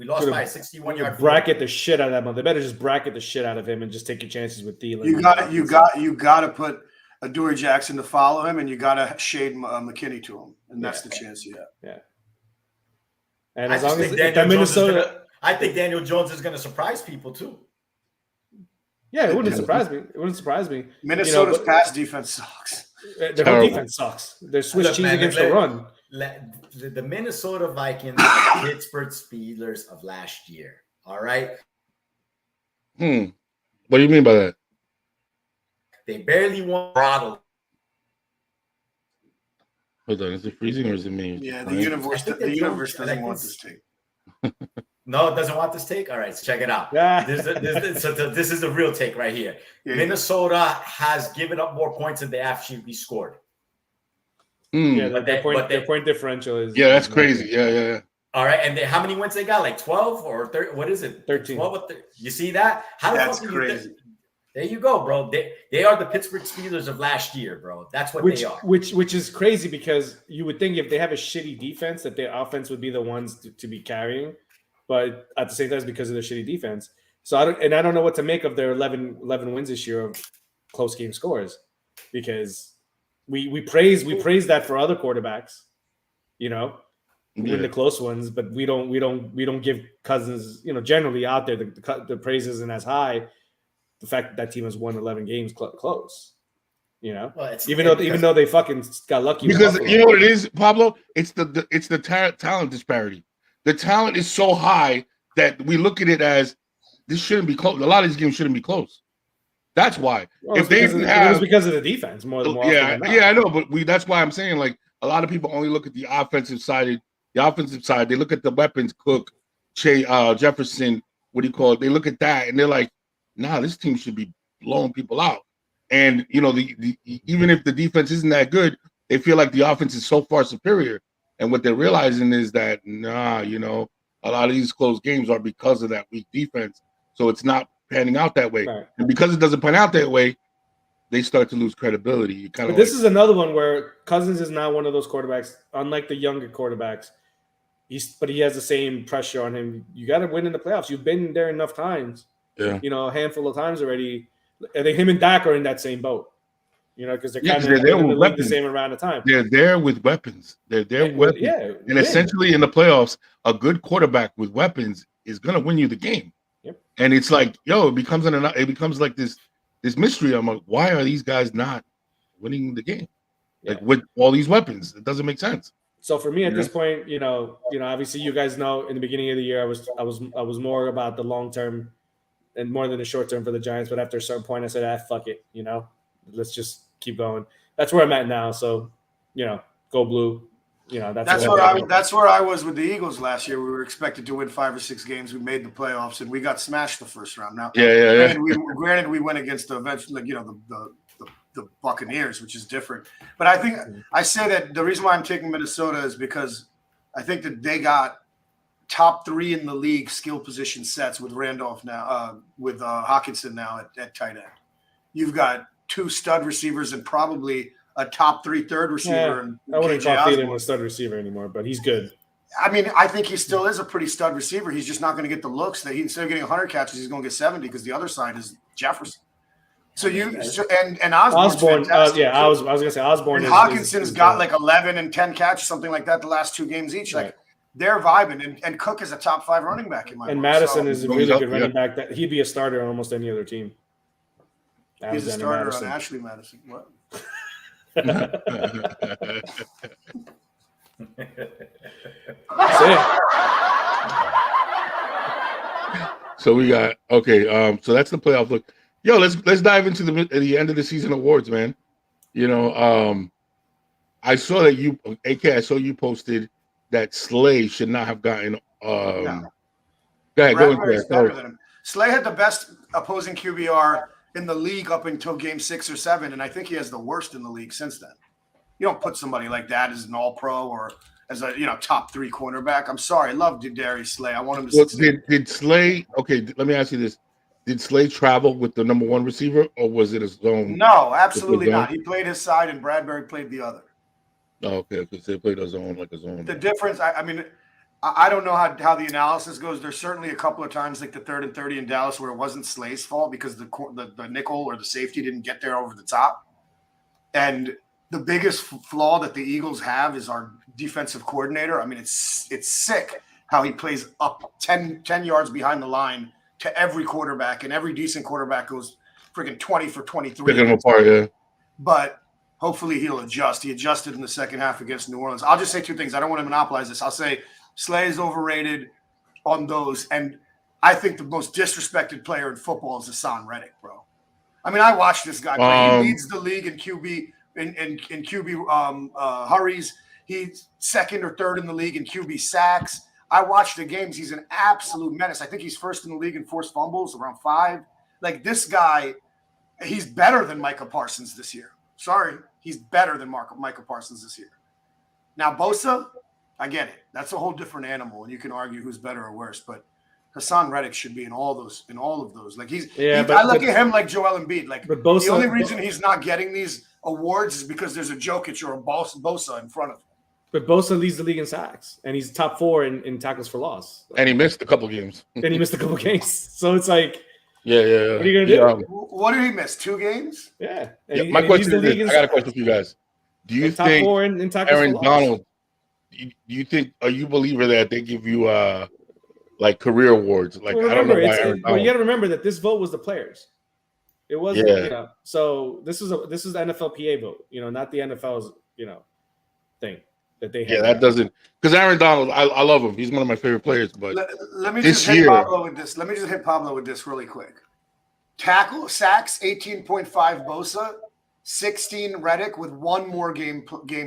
lost by a 61-yard. Bracket the shit out of that one. They better just bracket the shit out of him and just take your chances with Thielen. You got to put Adoree Jackson to follow him, and you got to shade McKinney to him, and that's the chance you have. Yeah. And as long as Minnesota, I think Daniel Jones is going to surprise people too. Yeah, it wouldn't surprise me. Minnesota's pass defense sucks. Their whole Terrible. defense sucks. They're Swiss Look, cheese man, against let- the run. The Minnesota Vikings, are the Pittsburgh Steelers of last year. All right. What do you mean by that? They barely won. Throttle. Hold on, is it freezing or is it me? Yeah, I the universe think doesn't like want this- this take. No, it doesn't want this take. All right, so check it out. Yeah. This is the real take right here. Yeah, Minnesota has given up more points than they actually scored. Yeah, But their they- their point differential is That's crazy. Yeah. All right, and how many wins they got? Like 12 or 13? What is it? 13. 12 or 13? You see that? How the That's fuck do you think- crazy. There you go, bro. They are the Pittsburgh Steelers of last year, bro. That's what they are. Which is crazy because you would think if they have a shitty defense that their offense would be the ones to be carrying, but at the same time it's because of their shitty defense. So I don't know what to make of their 11 wins this year of close game scores, because we praise that for other quarterbacks, win the close ones, but we don't give Cousins, generally out there the praise isn't as high. The fact that team has won 11 games close, Well, even though they fucking got lucky. with Because Buffalo. you know what it is, Pablo? It's the talent disparity. The talent is so high that we look at it as this shouldn't be close. A lot of these games shouldn't be close. That's why. Well, if they it was because of the defense more often than not. I know, but that's why I'm saying, like, a lot of people only look at the offensive side. The offensive side, they look at the weapons, Cook, Jefferson, what do you call it? They look at that and they're like, nah, this team should be blowing people out. And even if the defense isn't that good, they feel like the offense is so far superior. And what they're realizing is that a lot of these close games are because of that weak defense. So it's not panning out that way. Right. And because it doesn't pan out that way, they start to lose credibility. But this is another one where Cousins is not one of those quarterbacks, unlike the younger quarterbacks. But he has the same pressure on him. You got to win in the playoffs. You've been there enough times. Yeah. A handful of times already. I think him and Dak are in that same boat. Because they're kind of they're in the with league the weapons. same amount of time. They're there with weapons. They're there with weapons. Yeah. And essentially in the playoffs, a good quarterback with weapons is going to win you the game. Yep. And it's like, it becomes like this mystery. I'm like, why are these guys not winning the game? Like with all these weapons, it doesn't make sense. So for me at this point, obviously you guys know in the beginning of the year I was more about the long term and more than the short term for the Giants. But after a certain point, I said, fuck it, let's just keep going. That's where I'm at now. So, go blue. That's where I was with the Eagles last year. We were expected to win 5 or 6 games. We made the playoffs and we got smashed the first round. Now, Granted, we went against the Buccaneers, which is different. But I think I say that the reason why I'm taking Minnesota is because I think that they got top 3 in the league skill position sets with Randolph now, with Hawkinson now at tight end. You've got 2 stud receivers and probably a top 3 third receiver. I wouldn't call Thielen a stud receiver anymore, but he's good. I mean, I think he still is a pretty stud receiver. He's just not going to get the looks that instead of getting 100 catches, he's going to get 70 because the other side is Jefferson. So and Osborne, I was going to say Osborne. And Hawkinson's got like 11 and 10 catches, something like that, the last 2 games each. Like they're vibing, and Cook is a top 5 running back in my mind. And Madison is a really good running back. That he'd be a starter on almost any other team. He's a starter on Ashley Madison. What? So we got so that's the playoff look. Yo, let's dive into the end of the season awards, man. I saw that you posted that Slay should not have gotten No. Go ahead, Bradbury's better than him. Slay had the best opposing QBR in the league up until game 6 or 7, and I think he has the worst in the league since then. You don't put somebody like that as an all-pro or as a top 3 cornerback. I'm sorry, I love Darius Slay. I want him to succeed. Did Slay? Okay, let me ask you this: did Slay travel with the number 1 receiver, or was it his zone? No, absolutely not. He played his side, and Bradbury played the other. Oh, okay, because they played a zone like a zone. The difference, I don't know how the analysis goes. There's certainly a couple of times, like the 3rd and 30 in Dallas, where it wasn't Slay's fault because the nickel or the safety didn't get there over the top. And the biggest flaw that the Eagles have is our defensive coordinator. I mean, it's sick how he plays up 10 yards behind the line to every quarterback, and every decent quarterback goes freaking 20 for 23. Picking them apart, yeah. But Hopefully he'll adjust. He adjusted in the second half against New Orleans. I'll just say two things. I don't want to monopolize this. I'll say Slay is overrated on those. And I think the most disrespected player in football is Hassan Reddick, bro. I mean, I watched this guy play. He leads the league in QB in QB hurries. He's second or third in the league in QB sacks. I watched the games. He's an absolute menace. I think he's first in the league in forced fumbles, around 5. Like, this guy, he's better than Micah Parsons this year. Sorry, he's better than Micah Parsons this year. Now, Bosa, I get it. That's a whole different animal, and you can argue who's better or worse. But Hassan Reddick should be in all of those. Like, I look at him like Joel Embiid. Like, but Bosa, the only reason he's not getting these awards is because there's a Jokic or a Bosa in front of him. But Bosa leads the league in sacks, and he's top 4 in tackles for loss. And he missed a couple games. So it's like, yeah. What are you gonna do? What did he miss? 2 games? Yeah. My question is this. I got a question for you guys. Do you think Aaron Donald? Do you think? Are you a believer that they give you like career awards? Like, I don't know why Aaron Donald. Well, you got to remember that this vote was the players. It wasn't. Yeah. You know, so this is the NFLPA vote. You know, not the NFL's thing. That they that doesn't, because Aaron Donald, I love him. He's one of my favorite players. But let me just hit Pablo with this. Let me just hit Pablo with this really quick. Tackle sacks 18.5 Bosa, 16 Reddick with 1 more game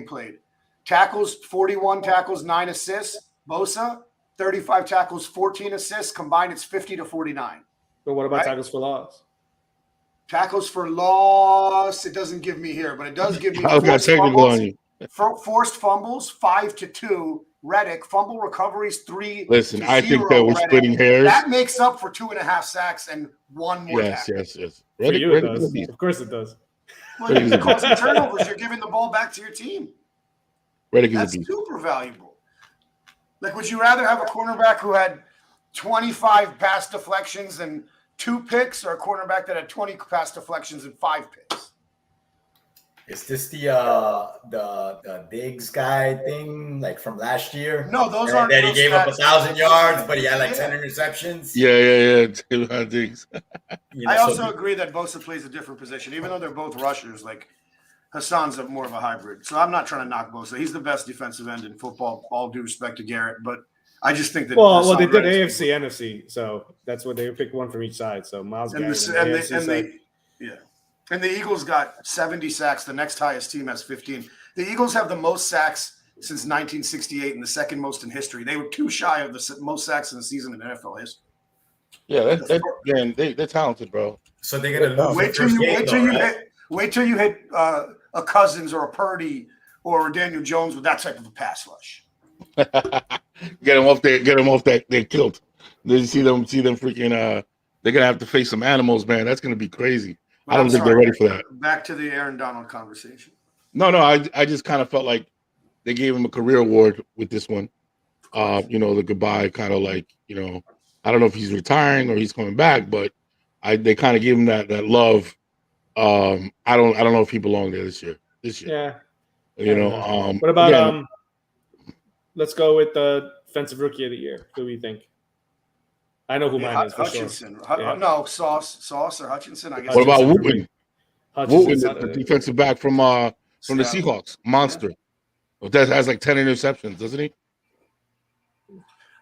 played. Tackles 41 tackles, 9 assists. Bosa 35 tackles, 14 assists. Combined, it's 50-49. But what about tackles for loss? Tackles for loss, it doesn't give me here, but it does give me. I was going to technical on you. Forced fumbles 5-2. Reddick fumble recoveries 3. Listen, I think that we're splitting hairs. That makes up for 2.5 sacks and 1 more. Yes. Reddick, it does. Of course it does. Well, you're causing turnovers. You're giving the ball back to your team. Reddick is That's super valuable. Like, would you rather have a cornerback who had 25 pass deflections and 2 picks, or a cornerback that had 20 pass deflections and 5 picks? Is this the Diggs guy thing, like from last year? No, those aren't. That he gave up 1,000 yards, but he had like 10 interceptions. Yeah. Diggs. I also agree that Bosa plays a different position, even though they're both rushers. Like, Hassan's more of a hybrid. So I'm not trying to knock Bosa. He's the best defensive end in football. All due respect to Garrett, but I just think that. Well, they did AFC, NFC, so that's what they picked one from each side. So Miles Garrett and the Eagles got 70 sacks. The next highest team has 15. The Eagles have the most sacks since 1968 and the second most in history. They were 2 shy of the most sacks in the season in NFL history. Yeah, they're talented, bro. So they're gonna lose. Wait till you hit a Cousins or a Purdy or a Daniel Jones with that type of a pass rush. Get them off their kilt. Then you see them freaking. They're gonna have to face some animals, man. That's gonna be crazy. I don't think they're ready for that. Back to the Aaron Donald conversation. No, I just kind of felt like they gave him a career award with this one. The goodbye kind of like, I don't know if he's retiring or he's coming back, but they kind of gave him that love. I don't know if he belonged there this year. Yeah. What about let's go with the defensive rookie of the year. Who do you think? I know who mine is for Hutchinson. Sure. No, Sauce or Hutchinson. I guess. What about Wooten? Wooten, the defensive back from the Seahawks, monster. Yeah. That has like 10 interceptions, doesn't he?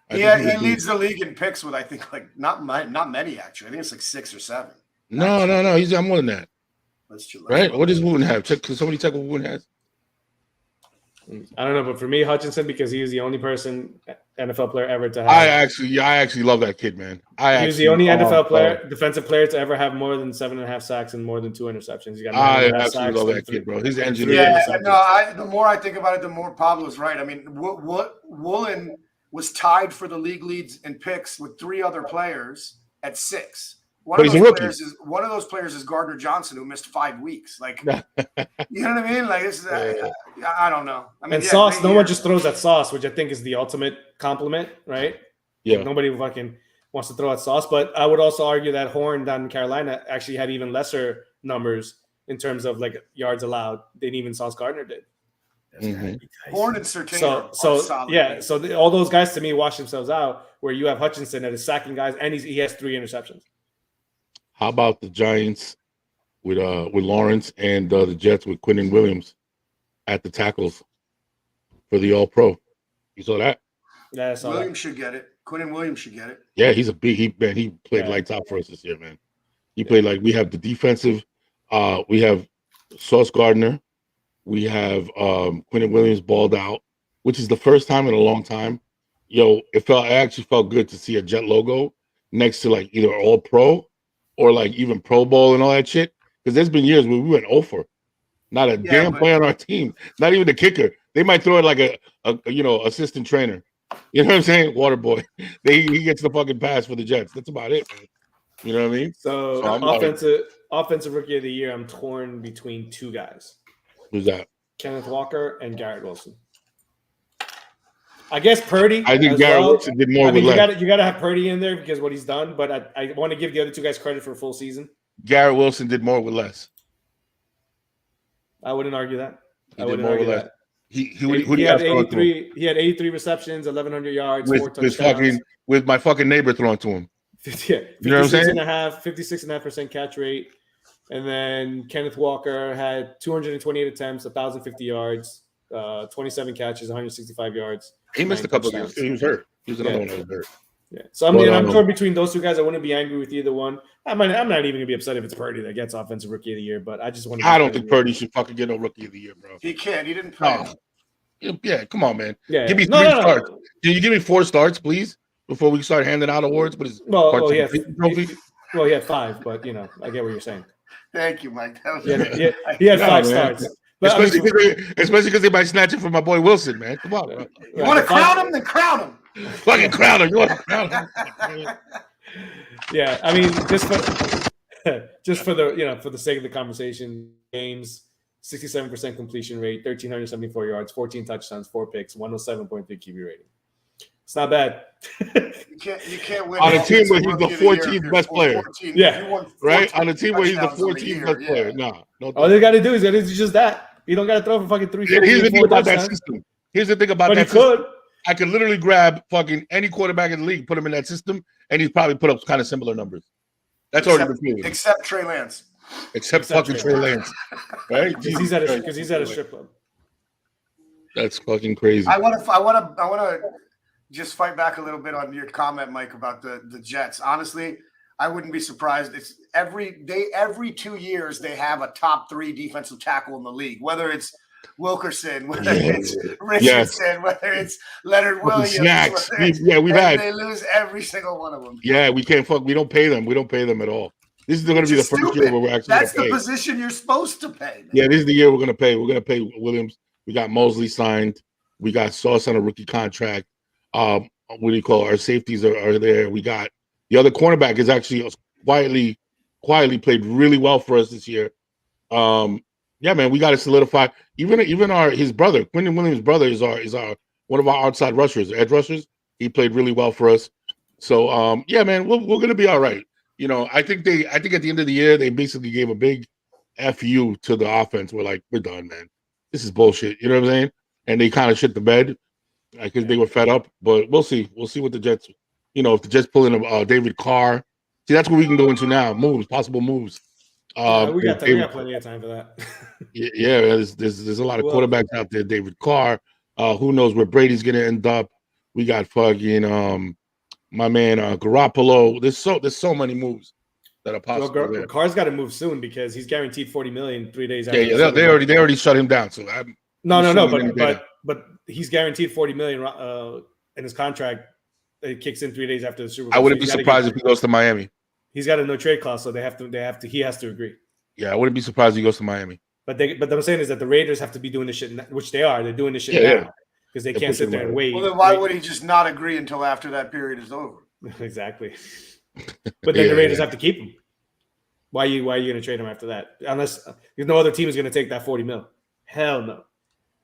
He leads the league in picks with, I think, like not many actually. I think it's like 6 or 7. No. He's got more than that. Let's chill. Right? What does Wooten have? Can somebody check what Wooten has? I don't know, but for me, Hutchinson, because he was the only person NFL player ever to have. I actually love that kid, man. He was the only NFL player, defensive player, to ever have more than 7.5 sacks and more than 2 interceptions. I absolutely love that kid, bro. His engine. The more I think about it, the more Pablo's right. I mean, Woolen was tied for the league leads in picks with 3 other players at 6. One of those players is Gardner Johnson, who missed 5 weeks. Like, you know what I mean? Like, I don't know. I mean, Sauce, no one just throws at Sauce, which I think is the ultimate compliment, right? Yeah. Like, nobody fucking wants to throw at Sauce. But I would also argue that Horn down in Carolina actually had even lesser numbers in terms of like yards allowed than even Sauce Gardner did. Mm-hmm. Horn and Surtain. So all those guys to me wash themselves out. Where you have Hutchinson that is sacking guys, and he has 3 interceptions. How about the Giants with Lawrence and the Jets with Quinnen Williams at the tackles for the All Pro. You saw that? Yeah, I saw that. Williams should get it. Quinnen Williams should get it. Yeah, he's a big. He played Yeah. lights out for us this year, man. He played like we have the defensive. We have Sauce Gardner. We have Quinnen Williams balled out, which is the first time in a long time. Yo, it actually felt good to see a Jet logo next to like either All Pro or like even Pro Bowl and all that shit. Because there's been years where we went over. Not a damn but- player on our team. Not even the kicker. They might throw it like a assistant trainer. You know what I'm saying? Water boy. He gets the fucking pass for the Jets. That's about it, man. You know what I mean? So So I'm like- offensive rookie of the year, I'm torn between two guys. Who's that? Kenneth Walker and Garrett Wilson. I guess Purdy. I think as Garrett well. Wilson did more I mean, with less. you gotta have Purdy in there because what he's done, but I want to give the other two guys credit for a full season. Garrett Wilson did more with less. I wouldn't argue that. He I did wouldn't more with argue less. that. Who do He you had have throwing to him? 83. He had 83 receptions, 1,100 yards, 4 with touchdowns. with my fucking neighbor throwing to him. Yeah, You know what I'm saying? 56.5% catch rate. And then Kenneth Walker had 228 attempts, 1,050 yards, 27 catches, 165 yards. He missed a 9 couple of touchdowns. games. He was hurt. He was another Yeah. one that was hurt. Yeah. So I'm Well, torn between those two guys. I wouldn't be angry with either one. I'm not even gonna be upset if it's Purdy that gets offensive rookie of the year, but I just want to. I don't think Purdy should fucking get no rookie of the year, bro. He can't. He didn't play. No. Yeah, come on, man. Yeah. Give me No, three no, no. starts. Can you give me 4 starts, please, before we start handing out awards? What is Well, he had, trophy? he had 5, but I get what you're saying. Thank you, Mike. That was He had No, 5 man. starts. But I mean, Especially because they might snatch it from my boy Wilson, man. Come on, bro. You want to crown him? Then crown him. Fucking crown him. You want to crown him? Yeah, I mean, just for the sake of the conversation, games, 67% completion rate, 1,374 yards, 14 touchdowns, 4 picks, 107.3 QB rating. It's not bad. You can't win On a team where offensive he's the rookie of year 14th if best you're player. 14. Yeah. You won Right? 14 On a team where he's the touchdowns on 14th year, best player. yeah. Nah. No, All they got to do is just that. You don't got to throw for fucking 350. here's the thing 4 about that touchdowns. system. Here's the thing about But he that system. could. I could literally grab fucking any quarterback in the league, put him in that system, and he's probably put up kind of similar numbers. That's already been proven. Except Trey Lance. Except fucking Trey Lance. Right? Because he's at a strip club. That's fucking crazy. I want to just fight back a little bit on your comment, Mike, about the Jets. Honestly, I wouldn't be surprised. It's every 2 years they have a top 3 defensive tackle in the league, whether it's Wilkerson, whether it's Richardson, whether it's Leonard Williams. Snacks. whether it's- We've had. They lose every single one of them. Yeah, we can't fuck. We don't pay them. We don't pay them at all. This is going to be the Which is first year stupid. where we're actually That's going the to pay. position you're supposed to pay. Man. Yeah, this is the year we're going to pay. We're going to pay Williams. We got Mosley signed. We got Sauce on a rookie contract. What do you call it? Our safeties are there. We got the other cornerback is actually quietly played really well for us this year. Yeah, man, we got to solidify. Even his brother, Quinnen Williams' brother, is our one of our outside rushers, edge rushers. He played really well for us. So yeah, man, we're gonna be all right. I think at the end of the year they basically gave a big FU to the offense. We're like, we're done, man. This is bullshit. You know what I'm saying? And they kind of shit the bed because they were fed up. But we'll see. We'll see what the Jets. If the Jets pull in David Carr. See, that's what we can go into now. Possible moves. We got plenty of time for that. Yeah, there's a lot of quarterbacks out there. David Carr. Who knows where Brady's gonna end up? We got fucking my man Garoppolo. There's so many moves that are possible. Well, Carr's got to move soon because he's guaranteed $40 million 3 days after. Yeah, they already shut him down. So but he's guaranteed $40 million in his contract. It kicks in 3 days after the Super Bowl. I wouldn't be surprised if he goes to Miami. He's got a no trade clause, so he has to agree. Yeah, I wouldn't be surprised if he goes to Miami. But what I'm saying is that the Raiders have to be doing this shit, which they are. They're doing this shit now because they can't sit there and wait. Well, then why would he just not agree until after that period is over? Exactly. But then the Raiders have to keep him. Why are you going to trade him after that? Unless there's no other team is going to take that $40 million. Hell no.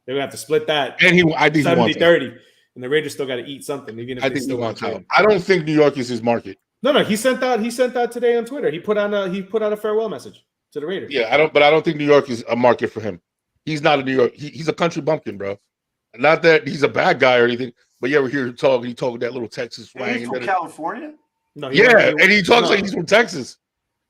They're going to have to split that. And I think 70-30. And the Raiders still got to eat something. Even if I think he wants out. I don't think New York is his market. No. He sent out today on Twitter. He put out a farewell message to the Raiders. Yeah, I don't think New York is a market for him. He's not a New York. He's a country bumpkin, bro. Not that he's a bad guy or anything, but you ever hear him talk? He talk that little Texas swang. He's from California. No, and he talks like he's from Texas.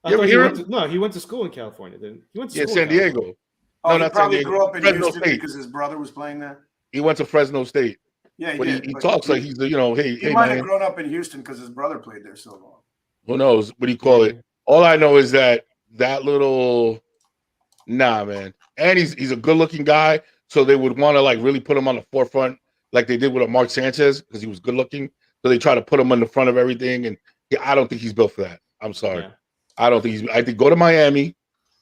I You ever thought he hear went him? to, no, he went to school in California. Didn't he? Went to Yeah, school in San California. Diego. Oh, No, he not San probably Diego. grew up in Fresno Houston State. because his brother was playing there. He went to Fresno State, Yeah, he but did. he but talks like he's the, hey, he hey, might have man, grown up in Houston because his brother played there so long. who knows? What do you call it? All I know is that little, nah, man. And he's a good looking guy, so they would want to like really put him on the forefront, like they did with a Mark Sanchez because he was good looking. So they try to put him in the front of everything, and I don't think he's built for that. I'm sorry, Yeah. I don't think he's. I think go to Miami,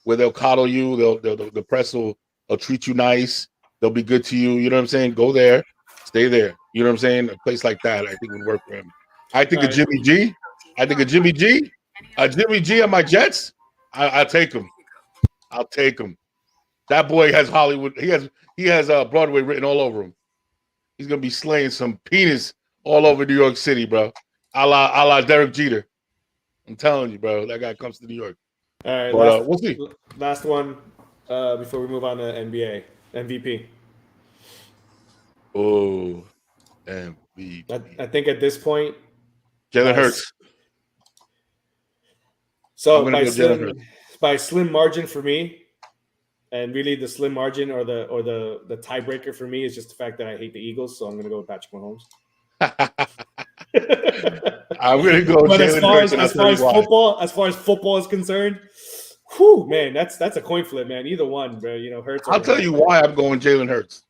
where they'll coddle you. The press will treat you nice. They'll be good to you. You know what I'm saying? Go there, stay there. You know what I'm saying? A place like that, I think would work for him. I think All a right. Jimmy G. I think a Jimmy G. A Jimmy G on my Jets. I'll take him. I'll take him. That boy has Hollywood. He has Broadway written all over him. He's gonna be slaying some penis all over New York City, bro. A la Derek Jeter. I'm telling you, bro. That guy comes to New York. All right, But we'll see. last one before we move on to NBA MVP. Oh, MVP. I think at this point, Jalen nice. Hurts. So I'm gonna go Jalen Hurts. by slim margin for me, and really the slim margin or the tiebreaker for me is just the fact that I hate the Eagles. So I'm gonna go with Patrick Mahomes. I'm gonna go. But Jalen Hurts, and I'll tell you why. as far as football is concerned, whew, man, that's a coin flip, man. Either one, bro. Hurts. I'll tell you why I'm going Jalen Hurts.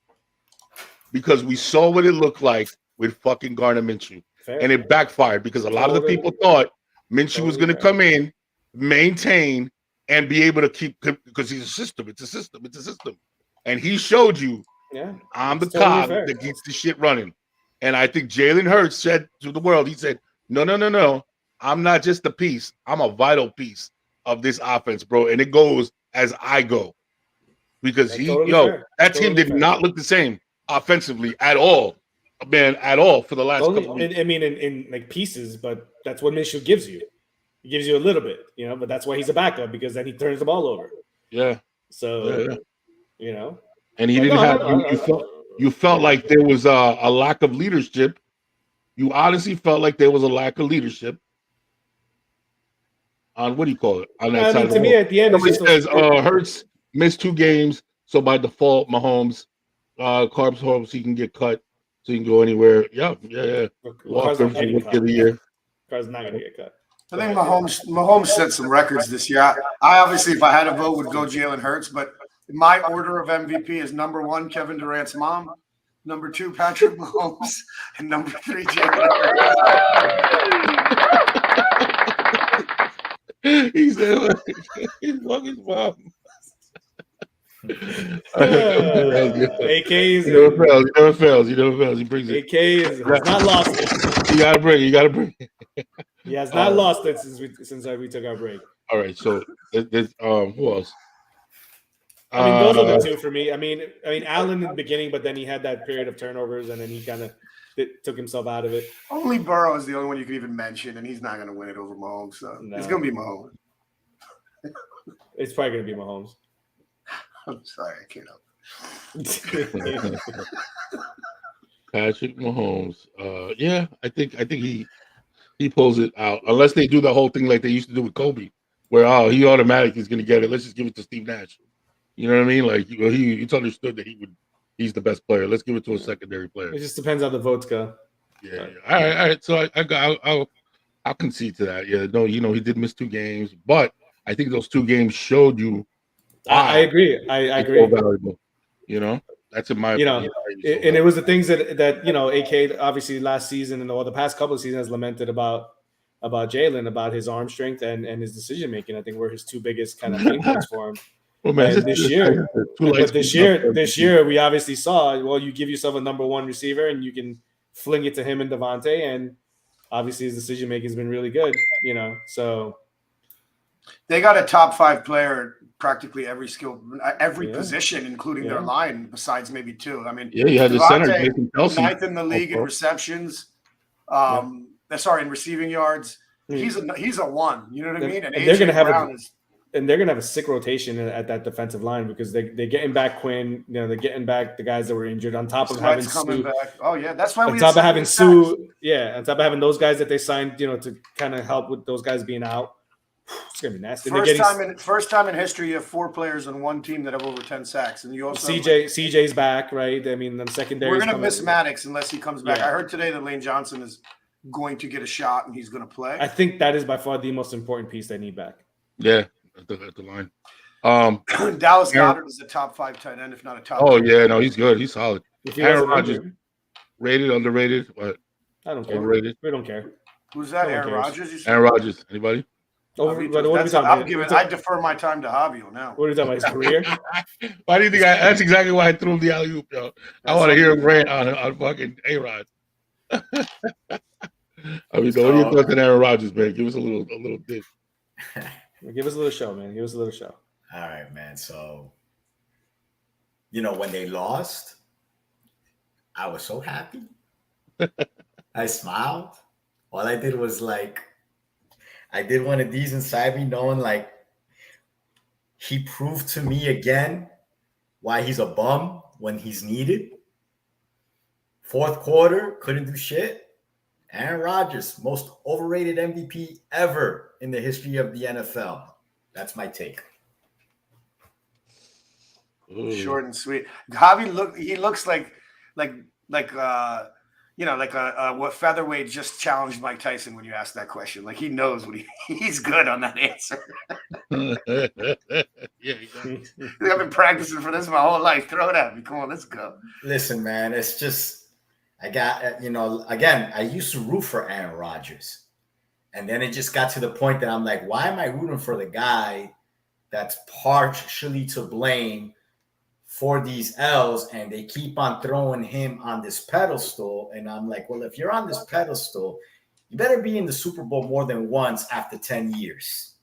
Because we saw what it looked like with fucking Gardner Minshew, Fair. and it backfired because a lot of the people thought Minshew was going to come in, maintain, and be able to keep, because he's a system. It's a system. It's a system. And he showed you, Yeah, I'm the it's totally cog fair. that keeps the shit running. And I think Jalen Hurts said to the world, he said, no. I'm not just a piece. I'm a vital piece of this offense, bro. And it goes as I go. Because That's totally fair. that team Totally did fair. not look the same offensively at all, man, at all for the last couple of weeks. I mean, in like pieces, but that's what Minshew gives you. He gives you a little bit, but that's why he's a backup, because then he turns the ball over. Yeah. So, And he But didn't no, have. no, You felt like there was a lack of leadership. You honestly felt like there was a lack of leadership on what do you call it on that side of the to me, ball. at the end, it's Somebody just says Hurts missed 2 games, so by default, Mahomes carbs home so he can get cut, so he can go anywhere. Yeah. Walker for rookie of the year. Carr's not gonna get cut. I think Mahomes set some records this year. I obviously, if I had a vote, would go Jalen Hurts, but my order of MVP is number 1, Kevin Durant's mom, number 2, Patrick Mahomes, and number 3, Jalen Hurts. He said he's fucking mom. AKs. He never fails. He brings it. AK has not lost it. You gotta bring it. He has not lost it since we took our break. All right, so there's who else? I mean, those are the two for me. I mean, Allen in the beginning, but then he had that period of turnovers, and then he kind of took himself out of it. Only Burrow is the only one you can even mention, and he's not going to win it over Mahomes. So No. It's going to be Mahomes. It's probably going to be Mahomes. I'm sorry, I can't help it. Patrick Mahomes. Yeah, I think he pulls it out unless they do the whole thing like they used to do with Kobe, where he automatically is going to get it. Let's just give it to Steve Nash. You know what I mean? Like it's understood that he's the best player. Let's give it to a secondary player. It just depends how the votes go. Yeah. All right. So I'll concede to that. Yeah. No, he did miss 2 games, but I think those 2 games showed you. I agree. I agree. So valuable. That's in my opinion. And it was the things that AK obviously last season and the past couple of seasons has lamented about Jalen, about his arm strength and his decision making. I think were his 2 biggest kind of pain points for him. Well, man, this year we obviously saw. Well, you give yourself a number 1 receiver and you can fling it to him and Devontae, and obviously his decision making has been really good. So they got a top 5 player practically every position, including their line, besides maybe 2. I mean, you had the center, Jason Kelce, 9th in the league in receptions. In receiving yards. He's a 1. You know what I mean? And they're going to have a sick rotation at that defensive line because they're getting back Quinn. They're getting back the guys that were injured on top of having coming Sue. Back. Oh yeah, that's why on top of having Sue. Yeah, on top of having those guys that they signed, to kind of help with those guys being out. It's gonna be nasty. First time in history, you have 4 players on one team that have over 10 sacks, and you also CJ's back, right? I mean, the secondary. we're gonna miss Maddox unless he comes back. Yeah. I heard today that Lane Johnson is going to get a shot and he's going to play. I think that is by far the most important piece they need back. Yeah, at the line. Dallas Goedert is a top 5 tight end, if not a top. Oh yeah, no, he's good. He's solid. If he Aaron wasn't Rodgers, injured, rated, underrated, what? I don't care. Overrated. We don't care. Who's that? No one Aaron cares. Rodgers? You said? Aaron Rodgers. Anybody? What are we talking about? I defer my time to Javio now. What are we talking about? His career? Why do you think that's exactly why I threw him the alley oop, yo? I want to hear him rant on fucking A-Rod. I mean, what are your thoughts on Aaron Rodgers, man? Give us a little dip. Give us a little show, man. Give us a little show. All right, man. So, when they lost, I was so happy. I smiled. All I did was I did one of these inside me, knowing he proved to me again why he's a bum when he's needed. Fourth quarter, couldn't do shit. Aaron Rodgers, most overrated MVP ever in the history of the NFL. That's my take. Short and sweet. Javi he looks like what featherweight just challenged Mike Tyson when you ask that question. Like he knows what he's good on that answer. Yeah, he does. I've been practicing for this my whole life. Throw it at me. Come on, let's go. Listen, man, it's just I got again. I used to root for Aaron Rodgers, and then it just got to the point that I'm like, why am I rooting for the guy that's partially to blame for these L's, and they keep on throwing him on this pedestal? And I'm like, well, if you're on this pedestal, you better be in the Super Bowl more than once after 10 years.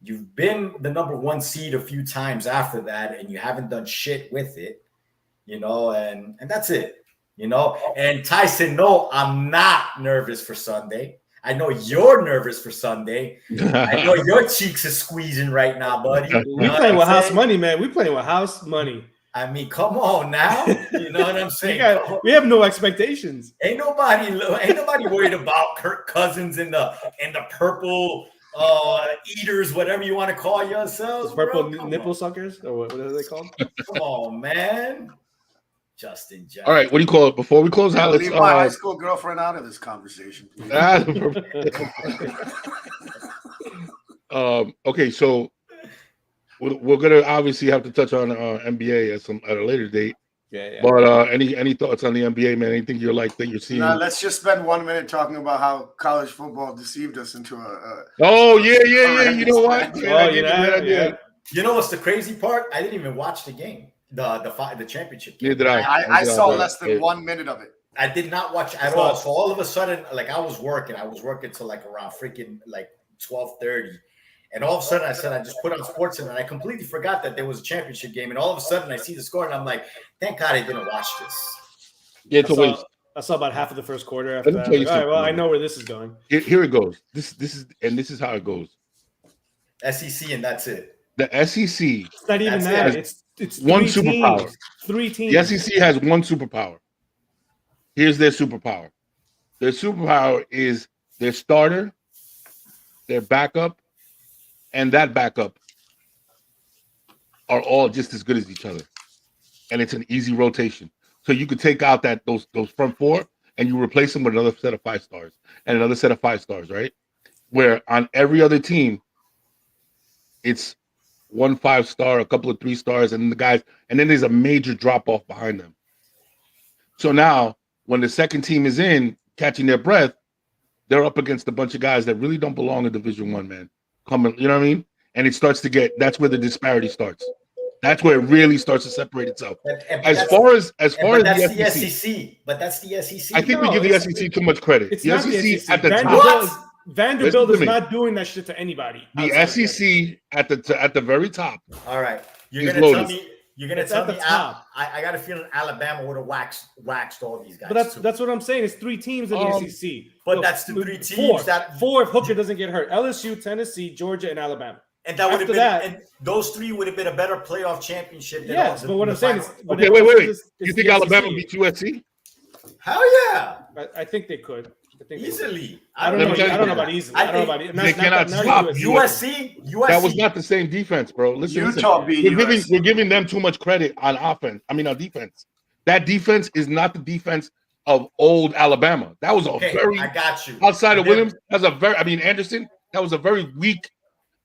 You've been the number 1 seed a few times after that, and you haven't done shit with it, and that's it, And Tyson, no, I'm not nervous for Sunday. I know you're nervous for Sunday. I know your cheeks are squeezing right now, buddy. We playing with house money, man. We playing with house money. I mean, come on now. You know what I'm saying? We have no expectations. Ain't nobody worried about Kirk Cousins and the purple eaters, whatever you want to call yourselves. Purple nipple suckers, or what are they called? Come on, man. Justin. All right, what do you call it? Before we close out, let's leave my high school girlfriend out of this conversation. Okay, so we're gonna obviously have to touch on NBA at a later date. Yeah. But any thoughts on the NBA, man? Anything that you're seeing? Let's just spend 1 minute talking about how college football deceived us into a. Oh yeah. You know what? Yeah. You know what's the crazy part? I didn't even watch the game. The championship game. Neither did I. I saw less than 1 minute of it. I did not watch at all. So all of a sudden, I was working till around freaking 12:30. And all of a sudden I said, I just put on sports and I completely forgot that there was a championship game. And all of a sudden I see the score and I'm like, thank God I didn't watch this. Yeah, it's a waste. I saw about half of the first quarter after that. All right, well, I know where this is going. Here it goes. This is how it goes. SEC and that's it. The SEC. It's not even that. It's one superpower. 3 teams. The SEC has one superpower. Here's their superpower. Their superpower is their starter, their backup, and that backup are all just as good as each other. And it's an easy rotation. So you could take out those front 4 and you replace them with another set of 5 stars and another set of 5 stars, right? Where on every other team, it's 1 5-star, a couple of 3 stars, and then there's a major drop off behind them. So now when the second team is in catching their breath, they're up against a bunch of guys that really don't belong in Division I, man. Coming, you know what I mean? And it starts to that's where the disparity starts. That's where it really starts to separate itself. As far as the SEC, but that's the SEC. I think we give the SEC too much credit. It's the not SEC at the Vanderbilt, top. Vanderbilt is not doing that shit to anybody. The SEC at the very top. All right, you're gonna tell me I got a feeling Alabama would have waxed all these guys. But that's what I'm saying. It's 3 teams in the SEC. But that's the 3 teams four if Hooker doesn't get hurt. LSU, Tennessee, Georgia, and Alabama. And that would have been and those 3 would have been a better playoff championship than yes, but what I'm saying is wait. You think Alabama beat USC? Hell yeah. I think they could. I think Easily. I don't Let know. me tell you I don't know something. about easily. I I don't know think about they cannot stop USC. That was not the same defense, bro. Listen, Utah beat we're USC. giving them too much credit on offense. I mean, on defense. That defense is not the defense of old Alabama. That was a Okay, very I got you. outside of But then- Williams. That's a very. I mean, Anderson. That was a very weak.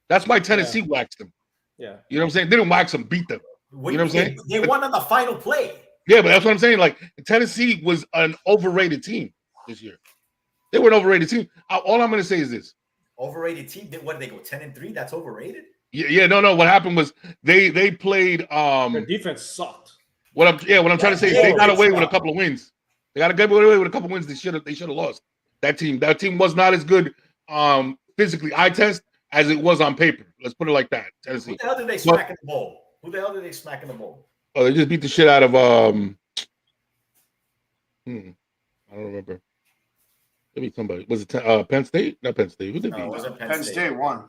That's why Tennessee waxed them. Yeah. You know what I'm saying? They didn't wax them, beat them. You know what I'm saying? They won on the final play. Yeah, but that's what I'm saying. Like Tennessee was an overrated team this year. They were an overrated team. All I'm going to say is this: Overrated team. What did they go 10-3? That's overrated. yeah, no. What happened was they played. Their defense sucked. What I'm trying to say is they got away with a sucked. couple of wins. They got to get away with a couple of wins. They should have lost. That team was not as good physically eye test as it was on paper. Let's put it like that. Who Tennessee. the hell did they smack in the bowl? Who the hell did they smack in the bowl? Oh, they just beat the shit out of I don't remember. Maybe somebody. Was it Penn State? Not Penn State. Who did they No, it beat? wasn't Penn State won.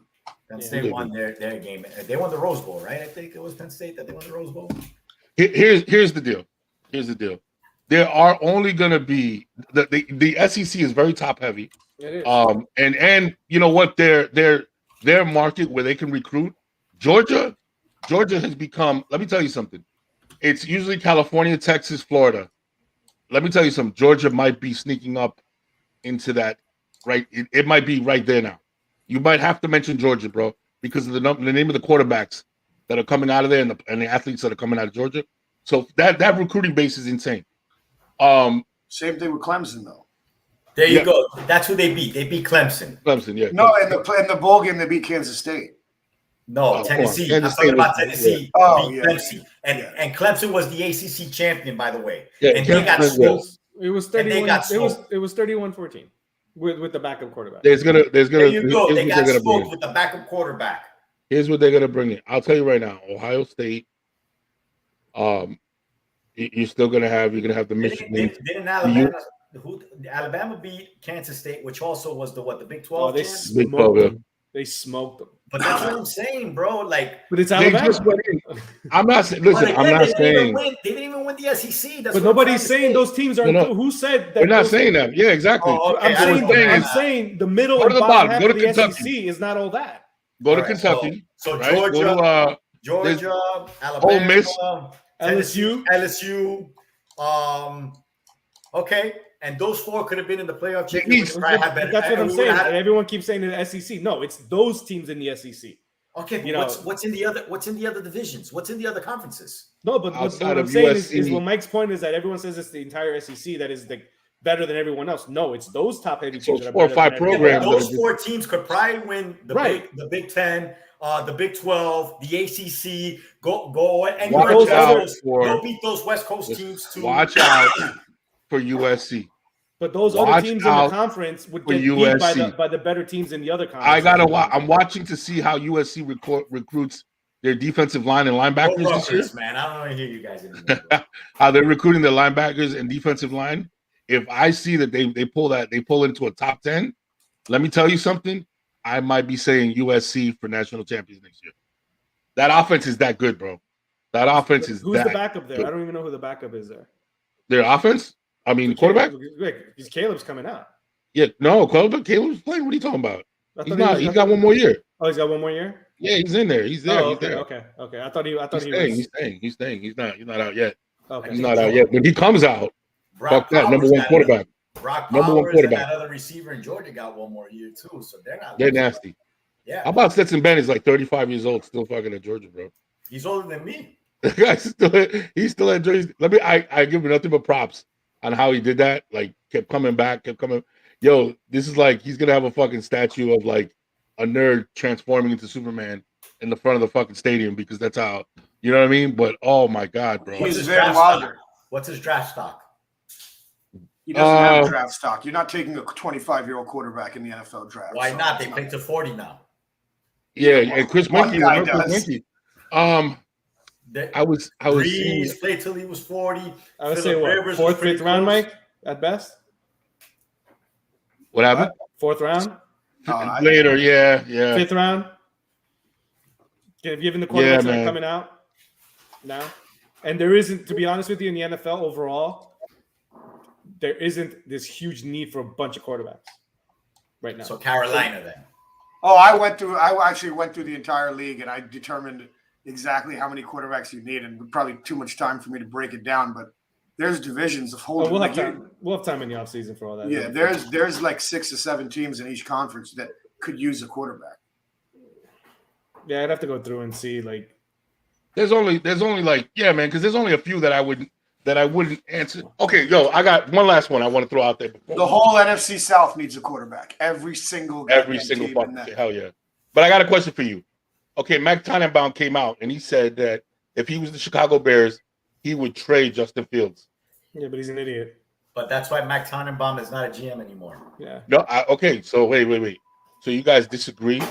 Penn State won their game. They won the Rose Bowl, right? I think it was Penn State that they won the Rose Bowl. Here's the deal. Here's the deal. There are only going to be the SEC is very top heavy. It is. And you know what? Their market where they can recruit. Georgia has become. Let me tell you something. It's usually California, Texas, Florida. Let me tell you something. Georgia might be sneaking up into that. Right, it might be right there now. You might have to mention Georgia, bro, because of the name of the quarterbacks that are coming out of there and the athletes that are coming out of Georgia. So that recruiting base is insane. Same thing with Clemson, though. There you go. That's who they beat. They beat Clemson. Clemson, yeah. No, in the bowl game, they beat Kansas State. No, Oh, Tennessee. Kansas I'm talking State about was- Tennessee. Oh, beat yeah. Clemson. And Clemson was the ACC champion, by the way. Yeah, And they got Clemson, smoked. It was And they 31. got It was smoked. 31-14 with the backup quarterback. There's gonna. There you go. here's They what got they're gonna bring smoked in. with the backup quarterback. Here's what they're gonna bring in. I'll tell you right now. Ohio State. You're still gonna have. You're gonna have the Michigan. Didn't Alabama beat Kansas State, which also was the Big 12 they champ? Big 12, smoked yeah. them. They smoked them. But that's what I'm saying, bro. Like, But it's They Alabama. just went in. I'm not saying. but Listen, again, I'm not they saying. didn't even win the SEC. That's But what I'm nobody's trying to saying say. those teams are. No. Who said that? We're not those- saying that. Yeah, exactly. Oh, okay. I'm saying, I don't know. I'm saying the middle Go and to the bottom bottom. half Go of to the Kentucky. SEC is not all that. Go to All right, Kentucky. So right? Georgia, Go to Georgia, Alabama, Miss. LSU. LSU. Okay, and those four could have been in the playoff The championship. East. That's what I'm saying. And everyone keeps saying in the SEC. No, it's those teams in the SEC. Okay, You but know- what's in the other divisions? What's in the other conferences? No, but Outside what I'm of saying USC. is what Mike's point is that everyone says it's the entire SEC that is better than everyone else. No, it's those top heavy So teams. that are 4 or better 5 than everyone programs else. that Those four teams could probably win the Right. Big 10, the Big 12, the ACC. Go and Watch you out for- go beat those West Coast teams too. Watch out for USC. But those Watch other teams in the out conference would for get beat USC. by the better teams in the other conference. I'm watching to see how USC recruits their defensive line and Go linebackers this year. Rutgers, man. I don't want to hear you guys anymore. bro. How they're recruiting their linebackers and defensive line. If I see that they pull into a top 10, let me tell you something. I might be saying USC for national champions next year. That offense is that good, bro. That offense is Who's that the backup there? good. I don't even know who the backup is there. Their offense? I mean, quarterback? Because Caleb's coming out. Yeah, no, Caleb's playing. What are you talking about? I He's thought not. was- He's got one more year. Oh, he's got one more year. Yeah, he's in there. He's there. Oh, He's okay, there. okay. I thought he was. He's staying. He's not out yet. Okay. He's not out yet. When he comes out, fuck that. Number Powers one got quarterback. Brock Number one Powers quarterback. and that other receiver in Georgia got one more year too, so they're not. They're losing. nasty. Yeah, How about Stetson Bennett? He's like 35 years old, still fucking at Georgia, bro. he's older than me. The guy's he's still at Georgia. I give him nothing but props on how he did that. Like, kept coming back, kept coming. Yo, this is like he's gonna have a fucking statue of like a nerd transforming into Superman in the front of the fucking stadium because that's how, you know what I mean? But oh my god, bro. What's He's his very draft wild. stock? What's his draft stock? He doesn't have Uh, draft stock. You're not taking a 25-year-old quarterback in the NFL draft. Why so not? They it's picked to 40 now. Yeah, and Chris One Winkie. guy Chris does. Winkie. They, I was seeing, Breeze played till he was 40. I would say Phillip what, Rivers was fourth, pretty fifth round, close. Mike, at best. what happened Fourth round, later. Yeah. fifth round. Given the quarterbacks that man. are coming out now, and there isn't, to be honest with you, in the NFL overall, there isn't this huge need for a bunch of quarterbacks right now. So Carolina then. Oh, I actually went through the entire league and I determined exactly how many quarterbacks you need, and probably too much time for me to break it down, but there's divisions of whole. We'll have time. We'll have time in the offseason for all that. Yeah, there's like 6 or 7 teams in each conference that could use a quarterback. Yeah, I'd have to go through and see. Like, there's only like, yeah, man, because there's only a few that I wouldn't answer. Okay, yo, I got one last one I want to throw out there. The whole NFC South needs a quarterback. Every single fucking hell yeah. But I got a question for you. Okay, Matt Tannenbaum came out and he said that if he was the Chicago Bears, he would trade Justin Fields. Yeah, but he's an idiot. But that's why Matt Tannenbaum is not a GM anymore. Yeah. No, okay. So wait. So you guys disagree?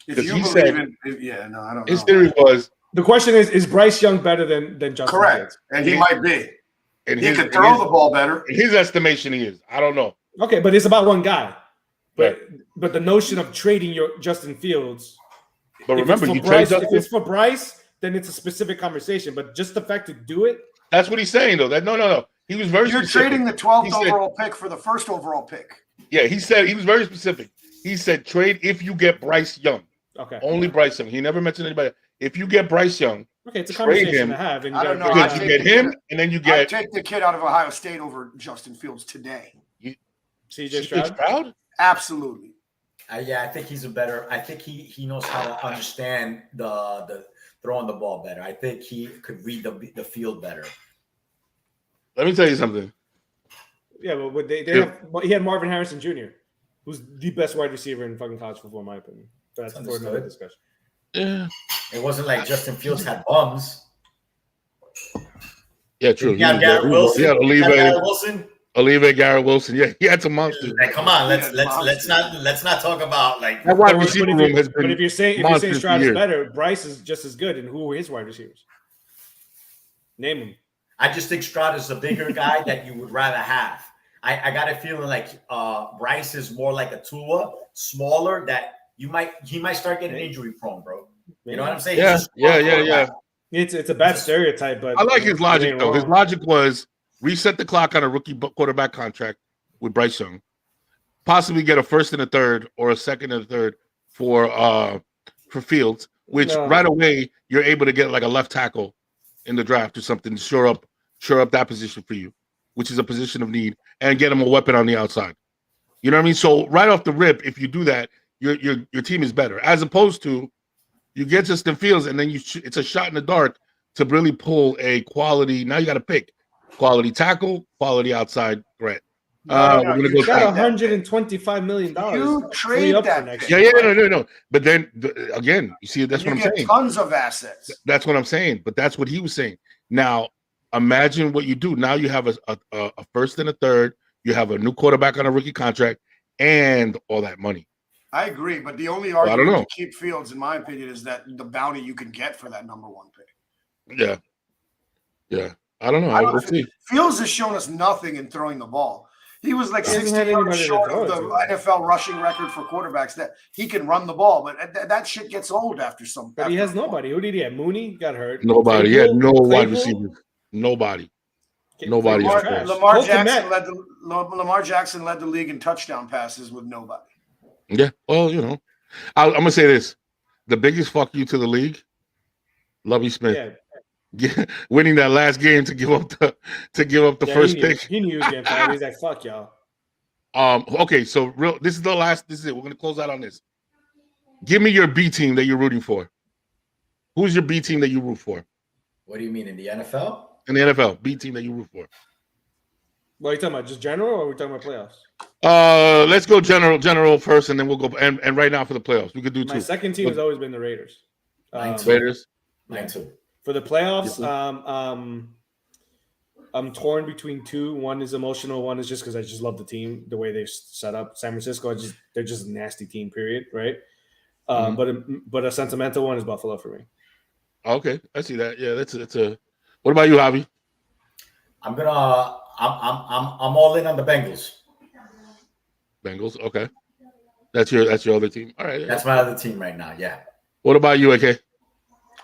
If you believe said, I don't know. His theory was the question is Bryce Young better than Justin correct, Fields? and he might be. And he could throw the ball better. In his estimation, he is. I don't know. Okay, but it's about one guy. Right. But the notion of trading your Justin Fields. But remember, you Bryce, trade if it's for Bryce, then it's a specific conversation. But just the fact to do it. That's what he's saying, though. That no. He was very. You're specific. trading the 12th overall pick for the first overall pick. Yeah, he said he was very specific. He said trade if you get Bryce Young. Okay. Only Bryce Young. He never mentioned anybody. If you get Bryce Young, okay, it's a conversation him. to have. And I don't know. Because you get him, and then you get. I'd take the kid out of Ohio State over Justin Fields today. CJ Stroud? Absolutely. Yeah, I think he's a better. I think he knows how to understand the throwing the ball better. I think he could read the field better. Let me tell you something. Yeah, but he had Marvin Harrison Jr., who's the best wide receiver in fucking college football, in my opinion. But that's for another discussion. Yeah. It wasn't like Justin Fields had bums. Yeah, true. He had Garrett Wilson. Yeah, Olive Garrett Wilson. Yeah, he had some monsters. Like, come on, let's not talk about like that wide receiver room has been. But if you're saying Stroud is better, Bryce is just as good. And who are his wide receivers? Name them. I just think Stroud is a bigger guy that you would rather have. I got a feeling like Bryce is more like a Tua, smaller, that he might start getting injury prone, bro. You know what I'm saying? Yeah. It's a bad stereotype, but I like his logic though. His logic was reset the clock on a rookie quarterback contract with Bryce Young, possibly get a first and a third or a second and a third for Fields, which right away you're able to get like a left tackle in the draft or something to shore up that position for you, which is a position of need, and get him a weapon on the outside. You know what I mean? So right off the rip, if you do that, your team is better, as opposed to you get Justin Fields and then it's a shot in the dark to really pull a quality. Now you got to pick quality tackle, quality outside threat. We're gonna go got $125 million. You trade that. No. But then again, you see, that's what I'm saying. Tons of assets. That's what I'm saying. But that's what he was saying. Now, imagine what you do. Now you have a first and a third. You have a new quarterback on a rookie contract, and all that money. I agree, but the only argument to keep Fields, in my opinion, is that the bounty you can get for that number 1 pick. Yeah. I don't know. We'll see. Fields has shown us nothing in throwing the ball. He was like 60 yards short of the NFL rushing record for quarterbacks that he can run the ball, but that shit gets old after some. But he has nobody. Who did he have? Mooney got hurt. Nobody. He had no wide receivers. Nobody. Lamar Jackson led the league in touchdown passes with nobody. Yeah. Well, I'm gonna say this: the biggest fuck you to the league, Lovie Smith. Winning that last game to give up the first pick. He knew he was getting fired. He's like, "Fuck y'all." Okay, so this is the last. This is it. We're gonna close out on this. Give me your B team that you're rooting for. Who's your B team that you root for? What do you mean in the NFL? In the NFL, B team that you root for. What are you talking about? Just general, or are we talking about playoffs? Let's go general first, and then we'll go. And right now for the playoffs, we could do 2. My second team has always been the Raiders. Raiders. Mine too. For the playoffs, I'm torn between 2. One is emotional. One is just because I just love the team, the way they've set up. San Francisco, they're just a nasty team, period, right? But a sentimental one is Buffalo for me. Okay, I see that. Yeah, that's a. What about you, Javi? I'm all in on the Bengals. Bengals, okay. That's your other team. All right. That's my other team right now. Yeah. What about you, AK?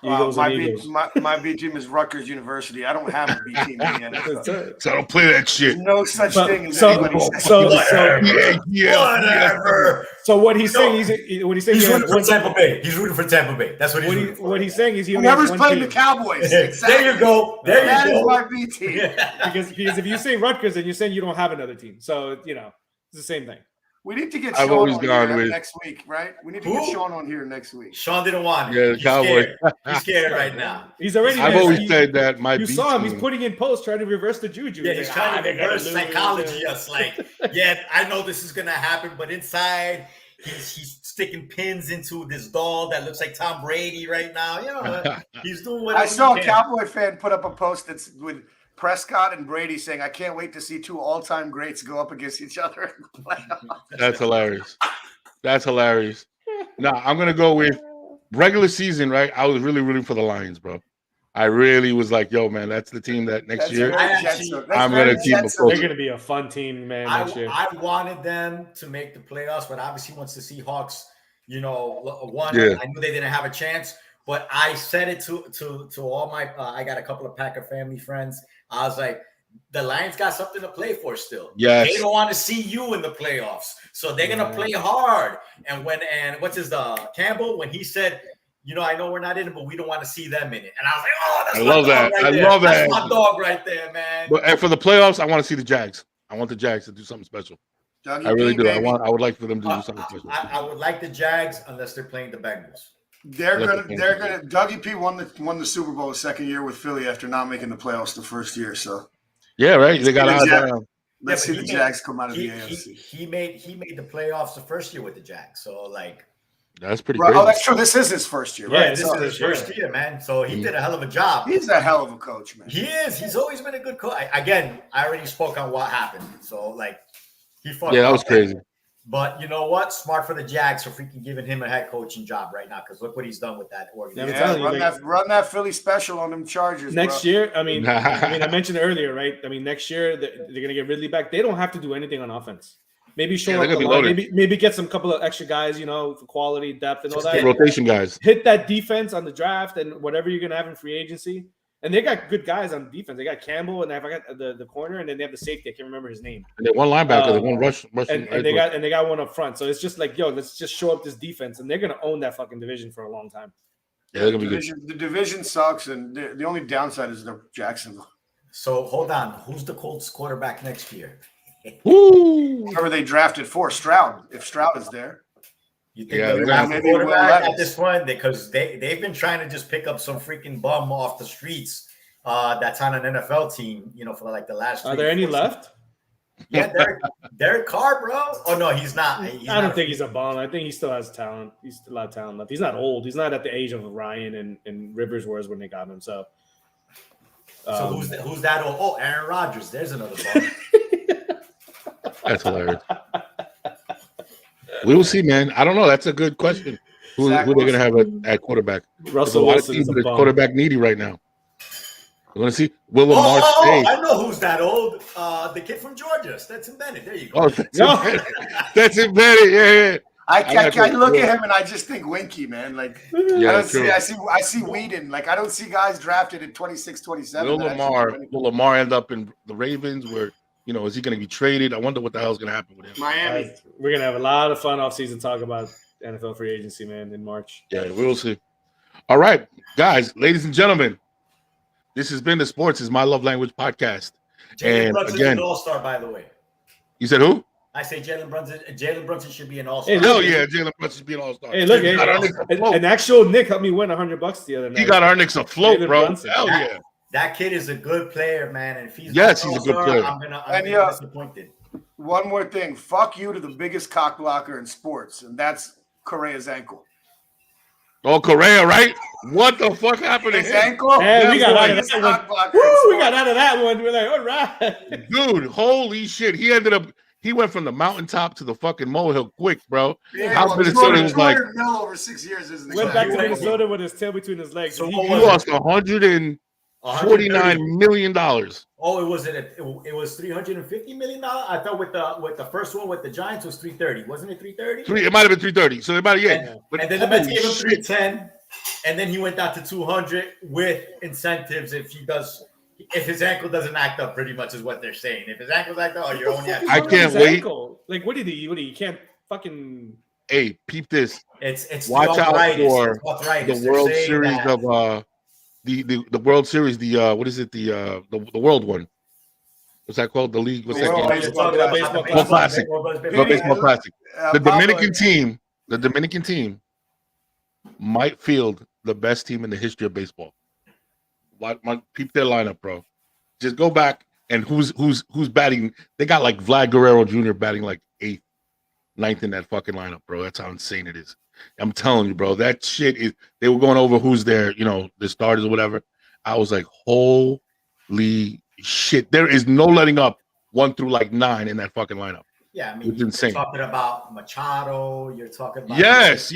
Eagles my and B, Eagles. my B team is Rutgers University. I don't have a B team in the NFL. So I don't play that shit. There's no such But- thing as so- anybody so- saying. Whatever. So what he's saying, what he's saying, He's he rooting has for one- Tampa Bay. He's rooting for Tampa Bay. That's what he's what, rooting for. what he's saying is he only Whoever's has one playing the team. Cowboys. There Exactly. you go. There That you is go. my B team. because if you say Rutgers, then you're saying you don't have another team. So it's the same thing. We need to get I've Sean always on gone here with- next week, right? We need to Who? get Sean on here next week. Sean didn't want it. Yeah, the He's Cowboys. scared. He's scared right now. He's already. I've always said that my You B saw him. team- He's putting in posts trying to reverse the juju. Yeah, he's like, trying to they're gonna reverse lose. psychology us. Like, yeah, I know this is gonna happen, but inside, he's sticking pins into this doll that looks like Tom Brady right now. You know, he's doing whatever. I saw a he can. Cowboy fan put up a post that's with Prescott and Brady saying, "I can't wait to see two all-time greats go up against each other." In the playoffs." That's hilarious. That's hilarious. Now I'm gonna go with regular season. Right, I was really rooting for the Lions, bro. I really was like, "Yo, man, that's the team that next That's year very I Jets actually- of- that's I'm very gonna keep Jets a of- They're going to be a fun team, man, next year. I wanted them to make the playoffs, but obviously once the Seahawks, won, Yeah. I knew they didn't have a chance. But I said it to all my. I got a couple of Packer family friends. I was like, the Lions got something to play for still. Yes. They don't want to see you in the playoffs, so they're gonna play hard. And what's his Campbell when he said, I know we're not in it, but we don't want to see them in it. And I was like, oh, that's I my love dog that. right I there. love That's that. my dog right there, man. But and for the playoffs, I want to see the Jags. I want the Jags to do something special. Dougie I really P, do. baby. I would like for them to do something special. I would like the Jags unless they're playing the Bengals. They're Let gonna. the They're Bengals gonna. Dougie P won the Super Bowl his second year with Philly after not making the playoffs the first year. So Yeah, right. They got Let's out. see the Jags. let's Yeah, see but the he Jags come out of He, the AFC. he made the playoffs the first year with the Jags. So like, That's pretty Right. great. Oh, that's true. This is his first year, Yeah, right? this so- is his first year, man. So he Mhm. did a hell of a job. He's a hell of a coach, man. He is. He's always been a good coach. Again, I already spoke on what happened. So like, he fucked Yeah, that up. was crazy. But you know what? Smart for the Jags for freaking giving him a head coaching job right now. Because look what he's done with that I'm organization. Yeah, telling you, run like- run that Philly special on them Chargers. Next bro. year, I mean, I mentioned earlier, right? I mean, next year they're going to get Ridley back. They don't have to do anything on offense. Maybe show Yeah, up they're the gonna be line. loaded. Maybe get some couple of extra guys, for quality, depth, and all Just that. get- Rotation guys. Hit that defense on the draft and whatever you're going to have in free agency. And they got good guys on defense. They got Campbell and I forgot the corner, and then they have the safety. I can't remember his name. And they one linebacker. They one rushing. And they got one up front. So it's just like, let's just show up this defense, and they're going to own that fucking division for a long time. Yeah, they're gonna be good. The division sucks, and the only downside is they're Jacksonville. So hold on. Who's the Colts quarterback next year? Woo! Whoever they drafted for Stroud, if Stroud is there. You think Yeah, they'll they're draft gonna a maybe Will quarterback at Levis. this point? Because they've been trying to just pick up some freaking bum off the streets that's on an NFL team, for like the last. Are 3 there any 4 left? Yeah, Derek Carr, bro. Oh no, he's not. I don't think he's a bum. I think he still has talent. He's still a lot of talent left. He's not old. He's not at the age of Ryan and Rivers was when they got him. So, So who's that? Oh, Aaron Rodgers. There's another bum. That's hilarious. We will see, man. I don't know. That's a good question. Who Zach they're gonna have Wilson. at quarterback? There's a Russell lot of Wilson teams is a that are bum. quarterback needy right now. We're gonna see. Will Lamar stay? I know who's that old. The kid from Georgia, Stetson Bennett. There you go. Oh, that's No. embedded. That's embedded. Yeah. I look at him and I just think Winky, man. Like Yeah, I don't true. see. I see Whedon. Like I don't see guys drafted at 26, 27. Will that actually Lamar? do anything. Will Lamar end up in the Ravens? Where is he going to be traded? I wonder what the hell's going to happen with him. Miami. We're gonna have a lot of fun offseason talk about NFL free agency, man, in March. Yeah, we'll see. All right, guys, ladies and gentlemen, this has been the Sports is My Love Language podcast. Jalen And Brunson's again- an all-star, by the way. You said who? I say Jalen Brunson should be an all-star. Hey, Hell look, yeah, Jalen Brunson should be an all-star. Hey, look, He got our Knicks afloat. an actual Nick helped me win $100 the other night. He got our Knicks afloat, Jalen bro. Brunson. Hell yeah. That kid is a good player, man. And if he's Yes, not he's a good all-star, player. I'm And gonna yeah. be disappointed. One more thing. Fuck you to the biggest cock blocker in sports, and that's Correa's ankle. Oh, Correa, right? What the fuck happened to His him? ankle. Hey, we got out of biggest that cock one. blocker in Woo, we sports. got out of that one. We're like, all right. Dude, holy shit. He went from the mountaintop to the fucking molehill quick, bro. Yeah, How well, Minnesota was like, 200 mil over 6 years isn't Went back to Exactly. Minnesota with his tail between his legs. So and what he- he was lost $149 million. Oh, it was $350 million. I thought with the first one with the Giants was 330. Wasn't it 330? It might have been 330. So about, yeah. But And then the Mets holy gave him shit. 310. and then he went down to 200 with incentives if his ankle doesn't act up. Pretty much is what they're saying. If his ankle's act up, you're only at. I can't wait. Ankle? Like, what did he? What did he? Can't fucking. Hey, peep this. It's watch out for the the World Series of the World Series. What is it? The World one. What's that called? The league. What's that? Baseball Classic. Baseball Classic. The Dominican team might field the best team in the history of baseball. Peep their lineup, bro. Just go back and who's batting. They got like Vlad Guerrero Jr. batting like 8th, 9th in that fucking lineup, bro. That's how insane it is. I'm telling you, bro. That shit is. They were going over who's their, the starters or whatever. I was like, holy shit! There is no letting up 1 through like 9 in that fucking lineup. Yeah, I mean, it's insane. You're talking about Machado. You're talking about yes.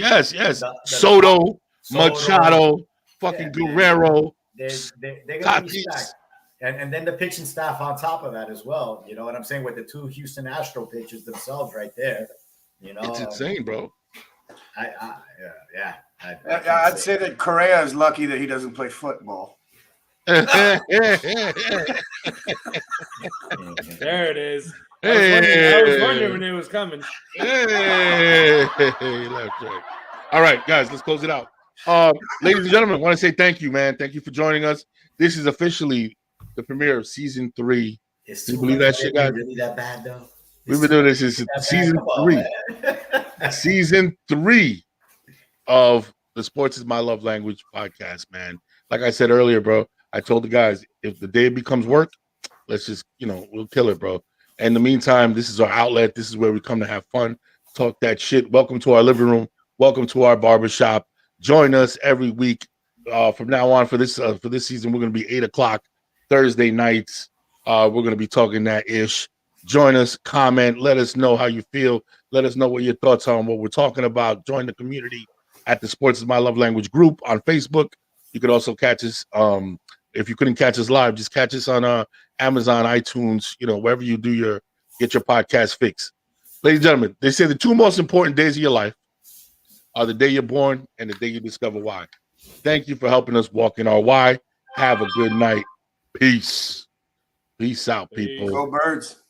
Soto, Machado, fucking Guerrero. They're gonna be stacked. And then the pitching staff on top of that as well. You know what I'm saying? With the 2 Houston Astro pitchers themselves right there. It's insane, bro. I'd say that Correa is lucky that he doesn't play football. There it is. I was wondering when it was coming. All right, guys, let's close it out. Ladies and gentlemen, I want to say thank you, man. Thank you for joining us. This is officially the premiere of season 3. Can you believe that shit, guys? Really that bad though? We've been doing this since season 3. Season 3 of the Sports is My Love Language podcast, man. Like I said earlier, bro, I told the guys, if the day becomes work, let's just, we'll kill it, bro. In the meantime, this is our outlet. This is where we come to have fun, talk that shit. Welcome to our living room. Welcome to our barbershop. Join us every week from now on for this season. We're going to be 8:00 Thursday nights. We're going to be talking that ish. Join us, comment, let us know how you feel. Let us know what your thoughts are on what we're talking about. Join the community at the Sports is My Love Language group on Facebook. You could also catch us. If you couldn't catch us live, just catch us on Amazon, iTunes, wherever you get your podcast fix. Ladies and gentlemen, they say the 2 most important days of your life are the day you're born and the day you discover why. Thank you for helping us walk in our why. Have a good night. Peace. Peace out, people. Go Birds.